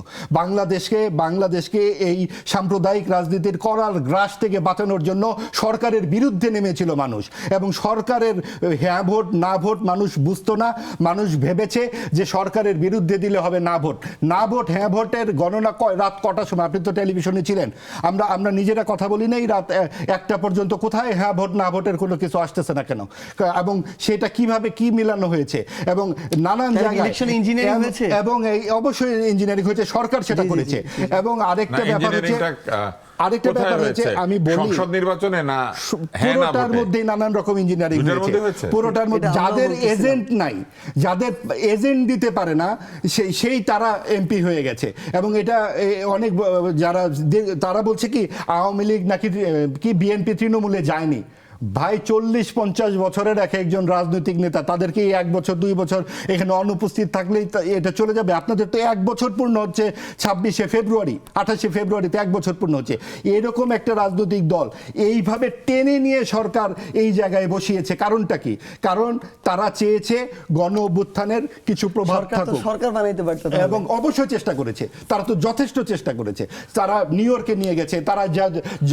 বাংলাদেশকে এই সাম্প্রদায়িক রাজনীতির করাল গ্রাস থেকে বাঁচানোর জন্য সরকারের বিরুদ্ধে নেমেছিল মানুষ, এবং সরকারের হ্যাঁ ভোট না ভোট মানুষ বুঝতো না। মানুষ ভেবেছে যে সরকারের বিরুদ্ধে দিলে হবে না ভোট। না ভোট হ্যাঁ ভোটের গণনা রাত কটার সময়? আপনি তো টেলিভিশনে ছিলেন, আমরা নিজেরা কথা বলি নাই রাত 1টা পর্যন্ত। কোথায় হ্যাঁ ভোট না ভোটের কোনো কিছু আসতেছে না কেন? এবং সেটা কিভাবে কি মিলানো হয়েছে এবং নানান জায়গায়, এবং অবশ্যই ইঞ্জিনিয়ারিং হয়েছে, সরকার সেটা করেছে। এবং আরেকটা ব্যাপার হচ্ছে, আমি বলি সংসদ নির্বাচনে না পুরোটার মধ্যেই নানান রকম ইঞ্জিনিয়ারিং হয়েছে। পুরোটার মধ্যে যাদের এজেন্ট নাই, যাদের এজেন্ট দিতে পারে না, সেই তারা এমপি হয়ে গেছে। এবং এটা অনেক যারা তারা বলছে কি আওয়ামী লীগ নাকি কি বিএনপি তৃণমূলে যায়নি। ভাই 40-50 বছরের একজন রাজনৈতিক নেতা, তাদেরকে 1 বছর 2 বছর এখানে অনুপস্থিত থাকলেই এটা চলে যাবে? আপনাদের তো 1 বছর পূর্ণ হচ্ছে 26শে ফেব্রুয়ারি, 28শে ফেব্রুয়ারিতে 1 বছর পূর্ণ হচ্ছে। এরকম একটা রাজনৈতিক দল এইভাবে টেনে নিয়ে সরকার এই জায়গায় বসিয়েছে, কারণটা কি? কারণ তারা চেয়েছে গণ অভ্যুত্থানের কিছু প্রভাব থাকুক, সরকার বানাইতে পারত, এবং অবশ্যই চেষ্টা করেছে, তারা তো যথেষ্ট চেষ্টা করেছে। তারা নিউ ইয়র্কে নিয়ে গেছে, তারা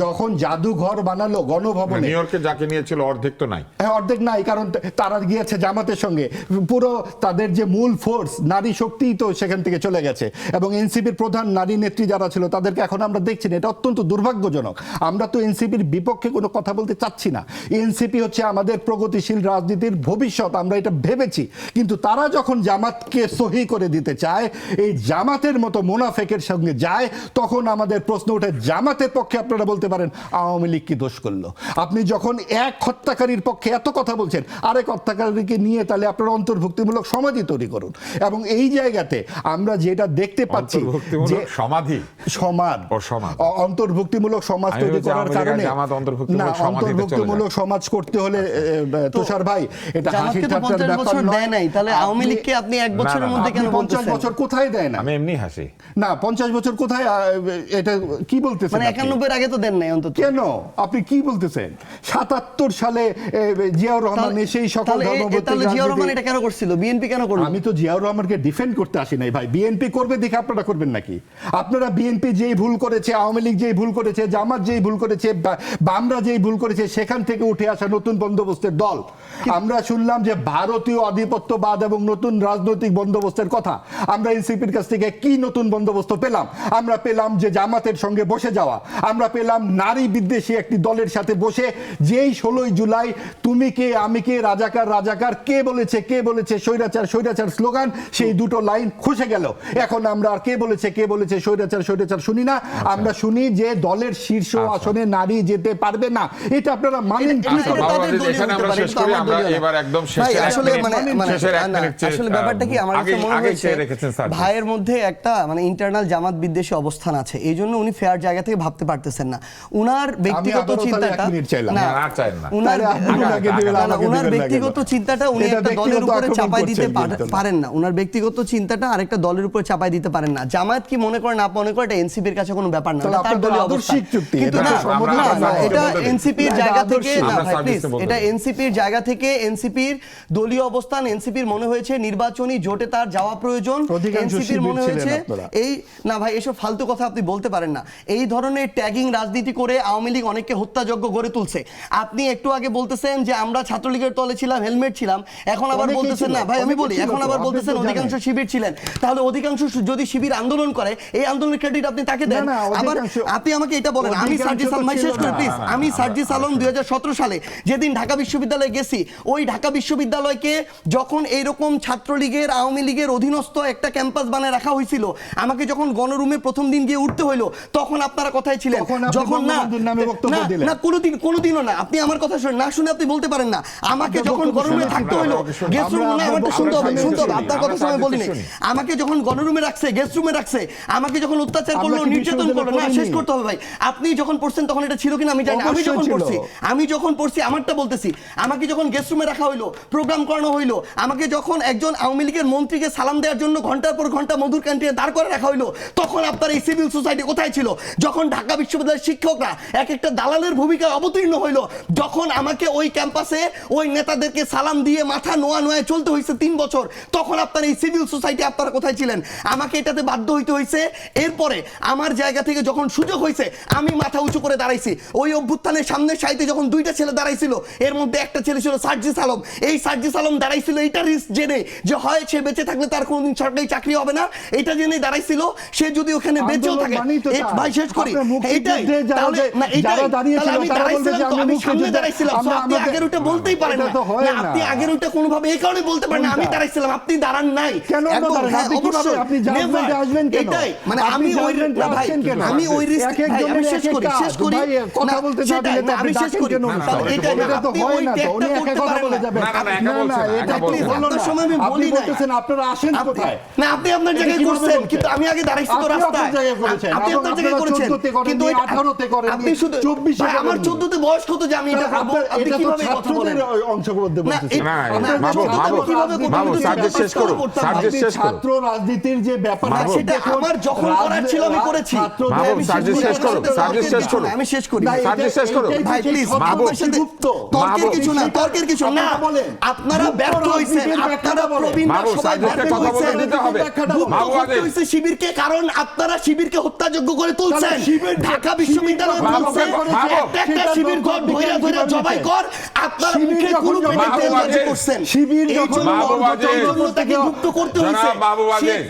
যখন জাদুঘর বানালো গণভবনে, নিউ ইয়র্কে যাকে নিয়েছিল অর্ধেক তো নাই। হ্যাঁ, অর্ধেক নাই, কারণ তারা গিয়েছে জামাতের সঙ্গে। পুরো তাদের যে মূল ফোর্স, নারী শক্তি তো সেখান থেকে চলে গেছে। এবং এনসিপির প্রধান নারী নেত্রী যারা ছিল তাদেরকে এখন আমরা দেখছি না। এটা অত্যন্ত দুর্ভাগ্যজনক। আমরা তো এনসিপির বিপক্ষে কোনো কথা বলতে চাচ্ছি না। এনসিপি হচ্ছে আমাদের প্রগতিশীল রাজনীতির ভবিষ্যৎ, আমরা এটা ভেবেছি। কিন্তু তারা যখন জামাতকে সহি করে দিতে চায়, এই জামাতের মতো মুনাফেকের সঙ্গে যায়, তখন আমাদের প্রশ্ন ওঠে, জামাতের পক্ষে আপনারা বলতে পারেন আওয়ামী লীগ কি দোষ করলো? আপনি যখন এক হত্যাকারীর পক্ষে এত কথা বলছেন, আরেক হত্যাকারীকে নিয়ে তাহলে আপনারা অন্তর্ভুক্তিমূলক সমাধি তৈরি করুন। এবং এই জায়গাতে আমরা যেটা দেখতে পাচ্ছি যে অন্তর্ভুক্তিমূলক সমাজ তৈরি করার কারণে, না, অন্তর্ভুক্তিমূলক সমাজ করতে হলে তুষার ভাই, এটা হাসি ঠাট্টার ব্যাপার নয়। তাহলে আওয়ামী লীগকে আপনি 1 বছরের মধ্যে কেন 50 বছর কোথায় দেয় না? আমি এমনি হাসি না, 50 বছর কোথায়? এটা কি বলতেছেন? মানে 91 এর আগে তো দেন নাই অন্তত। কেন? আপনি কি বলতেছেন? 77 সালে জিয়াউর রহমান সেই সকল তাহলে জিয়াউর রহমান এটা কেন করছিল? বিএনপি কেন করলো? আমি তো জিয়াউর রহমানকে ডিফেন্ড করতে আসি নাই ভাই। বিএনপি করবে দেখে আপনারা করবেন নাকি? আপনারা বিএনপি যেই ভুল করেছে, আওয়ামী লীগ যেই ভুল করেছে, জামাত যেই ভুল করেছে, বামরা যেই ভুল করেছে, সেখান থেকে উঠে আসা নতুন বন্দোবস্তের দল। আমরা শুনলাম যে ভারতীয় আধিপত্যবাদ এবং নতুন রাজনৈতিক বন্দোবস্তের কথা। আমরা এনসিপির কাছ থেকে কি নতুন বন্দোবস্ত পেলাম? আমরা পেলাম যে জামাতের সঙ্গে বসে যাওয়া, আমরা পেলাম নারী বিদ্বেষী একটি দলের সাথে বসে যে এই 16ই জুলাই তুমি কে আমি কে রাজাকার রাজাকার কে বলেছে স্বৈরাচার স্বৈরাচার স্লোগান, সেই দুটো লাইন খসে গেল। এখন আমরা আর কে বলেছে স্বৈরাচার স্বৈরাচার শুনি না, আমরা শুনি যে দলের শীর্ষ আসনে নারী যেতে পারবে না। এটা আপনারা মানেন কি? এখানে আমরা শেষ করি, আমরা এবার একদম শেষে আসলে আসলে ব্যাপারটা কি আমার কাছে মনে হয়েছে ভাইয়ের মধ্যে একটা মানে ইন্টারনাল জামাত বিদ্বেষী অবস্থান আছে, এই জন্য উনি ফেয়ার জায়গা থেকে ভাবতে পারতেছেন না। উনার ব্যক্তিগত চিন্তাটা উনার ব্যক্তিগত চিন্তাটা উনি একটা দলের উপরে চাপাই দিতে পারেন না, উনার ব্যক্তিগত চিন্তাটা আরেকটা দলের উপরে চাপাই দিতে পারেন না। জামায়াত কি মনে করে না মনে করে এটা এনসিপির কাছে কোনো ব্যাপার না, তার দলীয় অবস্থান। কিন্তু না, এটা এনসিপির জায়গা থেকে না ভাই প্লিজ, এটা এনসিপির জায়গা থেকে এনসিপির দলীয় অবস্থান, এনসিপির মনে হয়েছে নির্বাচনী জোটে তার যাওয়া প্রয়োজন, এনসিপির মনে হয়েছে এই না ভাই এসব ফালতু কথা আপনি বলতে পারেন না। এই ধরনের ট্যাগিং রাজনীতি করে আওয়ামী লীগ অনেককে হত্যাযজ্ঞ গড়ে তুলছে। আপনি একটু আগে বলতেছেন যে আমরা ছাত্রলীগের তলে ছিলাম, হেলমেট ছিলাম, এখন আবার বলতেছেন না ভাই আমি বলি, এখন আবার বলতেছেন অধিকাংশ শিবির ছিলেন। তাহলে অধিকাংশ যদি শিবির আন্দোলন করে এই আন্দোলনের ক্রেডিট আপনি তাকে দেন। আবার আপনি আমাকে এটা বলেন, আমি সার্জিস আলম ভাই শেষ করে প্লিজ, আমি সার্জিস আলম 2017 সালে যেদিন ঢাকা বিশ্ববিদ্যালয়ে গেছি, ওই ঢাকা বিশ্ববিদ্যালয়কে যখন এইরকম ছাত্রলীগের আওয়ামী লীগের অধীনস্থ একটা ক্যাম্পাস বানায় রাখা হয়েছিল, আমাকে যখন গণরুমে প্রথম দিন গিয়ে উঠতে হইলো তখন আপনারা কথাই ছিলেন, যখন না কোনোদিনও না আপনি আমার কথা শুনে না শুনে আপনি বলতে পারেন না। আমাকে যখন গণরুমে থাকতে হইলো গেস্ট রুম না, আমারটা শুনতে হবে আপনার কথা সময় বলিনি। আমাকে যখন গণরুমে রাখছে, গেস্ট রুমে রাখছে, আমাকে যখন অত্যাচার করলো, নির্যাতন করলো, না শেষ করতে হবে ভাই। আপনি যখন পড়ছেন তখন এটা ছিল কিনা আমি জানি, আমি যখন পড়ছি আমারটা বলতেছি। আমাকে যখন গেস্ট রুমে রাখা হইলো, প্রোগ্রাম করানো হইলো, আমাকে যখন একজন আওয়ামী লীগের মন্ত্রীকে সালাম দেওয়ার জন্য ঘন্টার পর ঘন্টা মধুর ক্যান্টিনে দাঁড় করে রাখা হইলো, তখন আপনার এই সিভিল সোসাইটি কোথায় ছিল? যখন ঢাকা বিশ্ববিদ্যালয়ের শিক্ষকরা এক একটা দালালের ভূমিকায় অবতীর্ণ হইলো, যখন আমাকে ওই ক্যাম্পাসে ওই নেতাদেরকে সালাম দিয়ে মাথা নোয়ায় চলতে হয়েছে 3 বছর, তখন আপনার এই সিভিল সোসাইটি আপনারা কোথায় ছিলেন? আমাকে এটাতে বাধ্য হইতে হয়েছে। এরপরে আমার জায়গা থেকে যখন সুযোগ হয়েছে আমি মাথা উঁচু করে দাঁড়াইছি। ওই অভ্যুত্থানের সামনের সাইডে যখন 2টা ছেলে দাঁড়াইছিল, এর মধ্যে একটা ছেলে ছিল সার্জিস আলম। এই সার্জিস আলম দাঁড়াইছিল এইটা রিস্ক জেনে যে হয় সে বেঁচে থাকলে তার কোনোদিন সরকারি চাকরি হবে না, এটা জেনে দাঁড়াইছিল। সে যদি ওখানে বেঁচেও থাকে, ভাই শেষ করি, এইটাই তাহলে না এইটাই তাহলে আমি দাঁড়াইছিলাম তো, আমি সামনে দাঁড়াইছিলাম। আপনি আগের ওটা বলতেই পারেন না, আপনি আগের ওটা কোনোভাবে এই কারণে বলতে পারেন না আমি দাঁড়াইছিলাম, আপনি দাঁড়ান নাই। অবশ্যই এটাই মানে আমি ওই ভাই আমি ওই রিস্ক আমি শেষ করি কথা বলতে চাইলে তো আমি শেষ করি। এটা তো হয় না, তো উনি একা কথা বলে যাবেন না, এটা প্লিজ আপনার সময় আমি বলি না, আপনারা আসেন কোথায় না, আপনি আপনার জায়গায় করছেন, কিন্তু আমি আগে দাঁড়াইছি তো রাস্তায়, আপনি আপনার জায়গায় করেছেন, কিন্তু 18 তে করেন, আপনি শুধু 24 এ আমার 14 তে বয়স কত যে আমি এটা করব? আপনি কিভাবে কথা বলেন? অংশগ্রহণ বলতেছেন বাবু সাবজেক্ট শেষ করুন, সাবজেক্ট শেষ করুন। ছাত্র রাজনীতির যে ব্যাপার সেটা আমার যখন করার ছিল আমি করেছি। বাবু সাবজেক্ট শেষ করুন, সাবজেক্ট শেষ করুন, আমি শেষ করি, সাবজেক্ট শেষ করুন ভাই প্লিজ। বাবু তর্কের কিছু না, তর্কের কিছু না, আপনারা ব্যর্থ হইছেন, আপনারা প্রবীণরা সবাই ব্যর্থ হইছেন, বাবু আগে হইছে শিবিরকে, কারণ আপনারা শিবিরকে হত্যাযোগ্য করে তুলছেন। ঢাকা বিশ্ববিদ্যালয় বলছে একটা শিবির ঘর ধইরা ধইরা জবাই কর, আপনারা মুখে কুলু পেটে তেল বাজি করছেন। শিবির যখন তাকে মুক্ত করতে হইছে,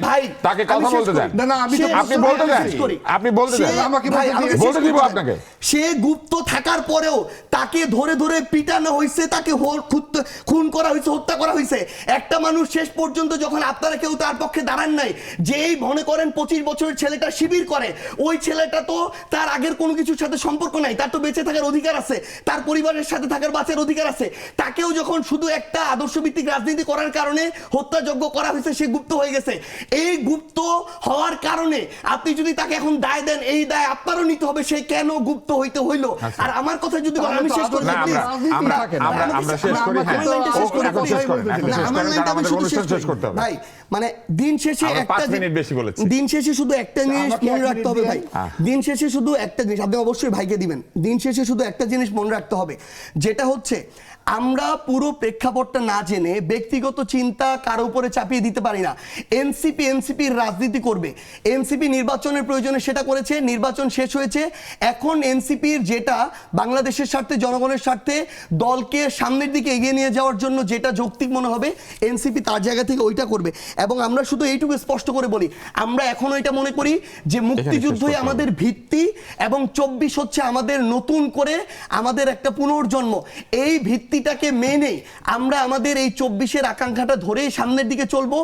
ভাই তাকে কথা বলতে দেন না, না আমি তো আপনি বলতে দেন, আপনি বলতে দেন, আমাকে বলতে দিব আপনাকে। সে গুপ্ত থাকার পরেও তাকে ধরে ধরে পিটানো হইছে, তাকে খুন করা হইছে, হত্যা করা হইছে। একটা মানুষ শেষ পর্যন্ত যখন আপনারা কেউ তার পক্ষে দাঁড়ান নাই, যেই মনে করেন 25 বছরের ছেলেটা শিবির করে, ওই ছেলেটা তো তার আগের কোনো কিছুর সাথে সম্পর্ক নাই, তার তো বেঁচে থাকার অধিকার আছে, তার পরিবারের সাথে থাকার বাঁচার অধিকার আছে। তাকেও যখন শুধু একটা আদর্শভিত্তিক রাজনীতি করার কারণে হত্যাযোগ্য করা হয়েছে, সে গুপ্ত হয়ে গেছে। এই গুপ্ত হওয়ার কারণে আপনি যদি তাকে এখন দায় দেন, এই দায় আপনারও নিতে হবে, সে কেন গুপ্ত হইতে হইলো। আর আমার কথা যদি আমি শেষ করি, আমরা শেষ করি, ভাই মানে দিন শেষে একটা দিন শেষে শুধু একটা জিনিস মনে রাখতে হবে ভাই, দিন শেষে শুধু একটা জিনিস আপনি অবশ্যই ভাইকে দিবেন, দিন শেষে শুধু একটা জিনিস মনে রাখতে হবে, যেটা হচ্ছে আমরা পুরো প্রেক্ষাপটটা না জেনে ব্যক্তিগত চিন্তা কারো উপরে চাপিয়ে দিতে পারি না। এনসিপির রাজনীতি করবে, এনসিপি নির্বাচনের প্রয়োজনে সেটা করেছে, নির্বাচন শেষ হয়েছে। এখন এনসিপির যেটা বাংলাদেশের স্বার্থে, জনগণের স্বার্থে, দলকে সামনের দিকে এগিয়ে নিয়ে যাওয়ার জন্য যেটা যৌক্তিক মনে হবে এনসিপি তার জায়গা থেকে ওইটা করবে। এবং আমরা শুধু এইটুকু স্পষ্ট করে বলি, আমরা এখনো এটা মনে করি যে মুক্তিযুদ্ধই আমাদের ভিত্তি এবং 24 হচ্ছে আমাদের নতুন করে আমাদের একটা পুনর্জন্ম। এই ভিত্তিটাকে মেনে আমরা আমাদের এই 24-এর আকাঙ্ক্ষাটা ধরেই সামনের দিকে চলবো।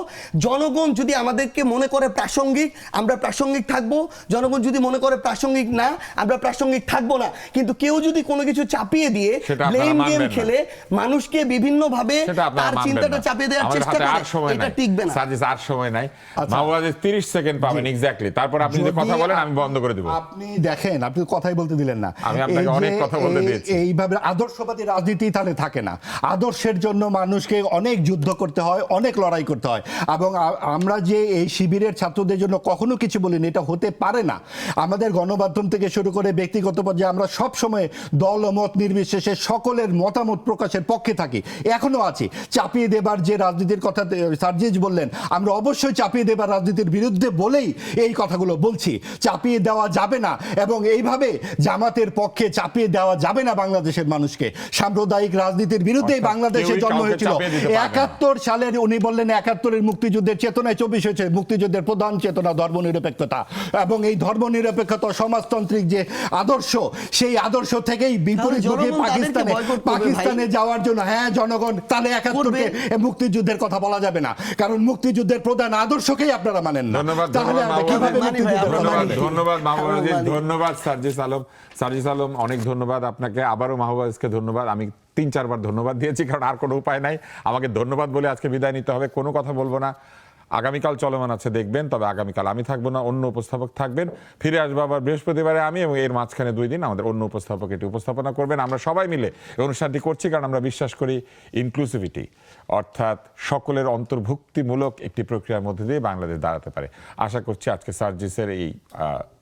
জনগণ যদি আমাদেরকে মনে করে প্রাসঙ্গিক, আমরা প্রাসঙ্গিক থাকবো। জনগণ যদি মনে করে প্রাসঙ্গিক না, আমরা প্রাসঙ্গিক থাকবো না। কিন্তু কেউ যদি কোনো কিছু চাপিয়ে দিয়ে ব্লেম গেম খেলে মানুষকে বিভিন্ন ভাবে তার চিন্তাটা চাপিয়ে দেওয়ার চেষ্টা করে, এটা টিকবে না। সার্জিস, আর সময় নাই, মাহবুব 30 সেকেন্ড পাবেন এক্স্যাক্টলি, তারপর আপনি যদি কথা বলেন আমি বন্ধ করে দেব। আপনি দেখেন, আপনি কথাই বলতে দিলেন না। আমি আপনাকে অনেক কথা বলতে দিয়েছি। এইভাবে আদর্শবাদী রাজনীতি তাহলে থাকে না। আদর্শের জন্য মানুষকে অনেক যুদ্ধ করতে হয়, অনেক লড়াই করতে হয়। এবং আমরা যে এই শিবিরের ছাত্রদের জন্য কখনো কিছু বলিনি, এটা হতে পারে না। আমাদের গণমাধ্যম থেকে শুরু করে ব্যক্তিগত পর্যায়ে আমরা সব সময় দল ও মত নির্বিশেষে সকলের মতামত প্রকাশের পক্ষে থাকি, এখনো আছি। চাপিয়ে দেবার যে রাজনীতির কথা সার্জিস বললেন, আমরা অবশ্যই চাপিয়ে দেবার রাজনীতির বিরুদ্ধে বলেই এই কথাগুলো বলছি। চাপিয়ে দেওয়া যাবে না, এবং এইভাবে জামাতের পক্ষে চাপিয়ে দেওয়া যাবে না বাংলাদেশের মানুষকে। সাম্প্রদায়িক রাজনীতির বিরুদ্ধেই বাংলাদেশে জন্ম হয়েছিল। 71 সালের উনি বললেন 71-এর মুক্তিযুদ্ধের চেতনায় 24 হয়েছে। মুক্তিযুদ্ধের প্রধান চেতনা ধর্মনিরপেক্ষতা, এবং এই ধর্মনিরপেক্ষতা সমাজতান্ত্রিক যে আদর্শ, সেই আদর্শ থেকেই বিপরীতমুখী পাকিস্তানে যাওয়ার জন্য, হ্যাঁ জনগণ, তাহলে 71-কে মুক্তিযুদ্ধের কথা বলা যাবে না, কারণ মুক্তিযুদ্ধের প্রধান আদর্শকেই আপনারা মানেন না। তাহলে আমরা কিভাবে মুক্তিযুদ্ধের কথা বলবো? ধন্যবাদ মাহবুব আজিজ, ধন্যবাদ সার্জিস আলম, অনেক ধন্যবাদ আপনাকে। আবারও মাহবুব আজিজকে ধন্যবাদ। আমি 3-4 বার ধন্যবাদ দিয়েছি, কারণ আর কোনো উপায় নাই, আমাকে ধন্যবাদ বলে আজকে বিদায় নিতে হবে। কোনো কথা বলবো না। আগামীকাল চলমান আছে, দেখবেন। তবে আগামীকাল আমি থাকবো না, অন্য উপস্থাপক থাকবেন। ফিরে আসবো আবার বৃহস্পতিবারে আমি, এবং এর মাঝখানে 2 দিন আমাদের অন্য উপস্থাপক এটি উপস্থাপনা করবেন। আমরা সবাই মিলে এই অনুষ্ঠানটি করছি কারণ আমরা বিশ্বাস করি ইনক্লুসিভিটি, অর্থাৎ সকলের অন্তর্ভুক্তিমূলক একটি প্রক্রিয়ার মধ্যে দিয়ে বাংলাদেশ দাঁড়াতে পারে। আশা করছি আজকে সার্জিসের এই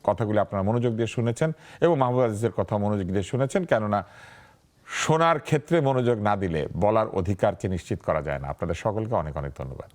কথাগুলি আপনারা মনোযোগ দিয়ে শুনেছেন, এবং মাহবুব আজিজের কথা মনোযোগ দিয়ে শুনেছেন। কেননা শোনার ক্ষেত্রে মনোযোগ না দিলে বলার অধিকারকে নিশ্চিত করা যায় না। আপনাদের সকলকে অনেক অনেক ধন্যবাদ।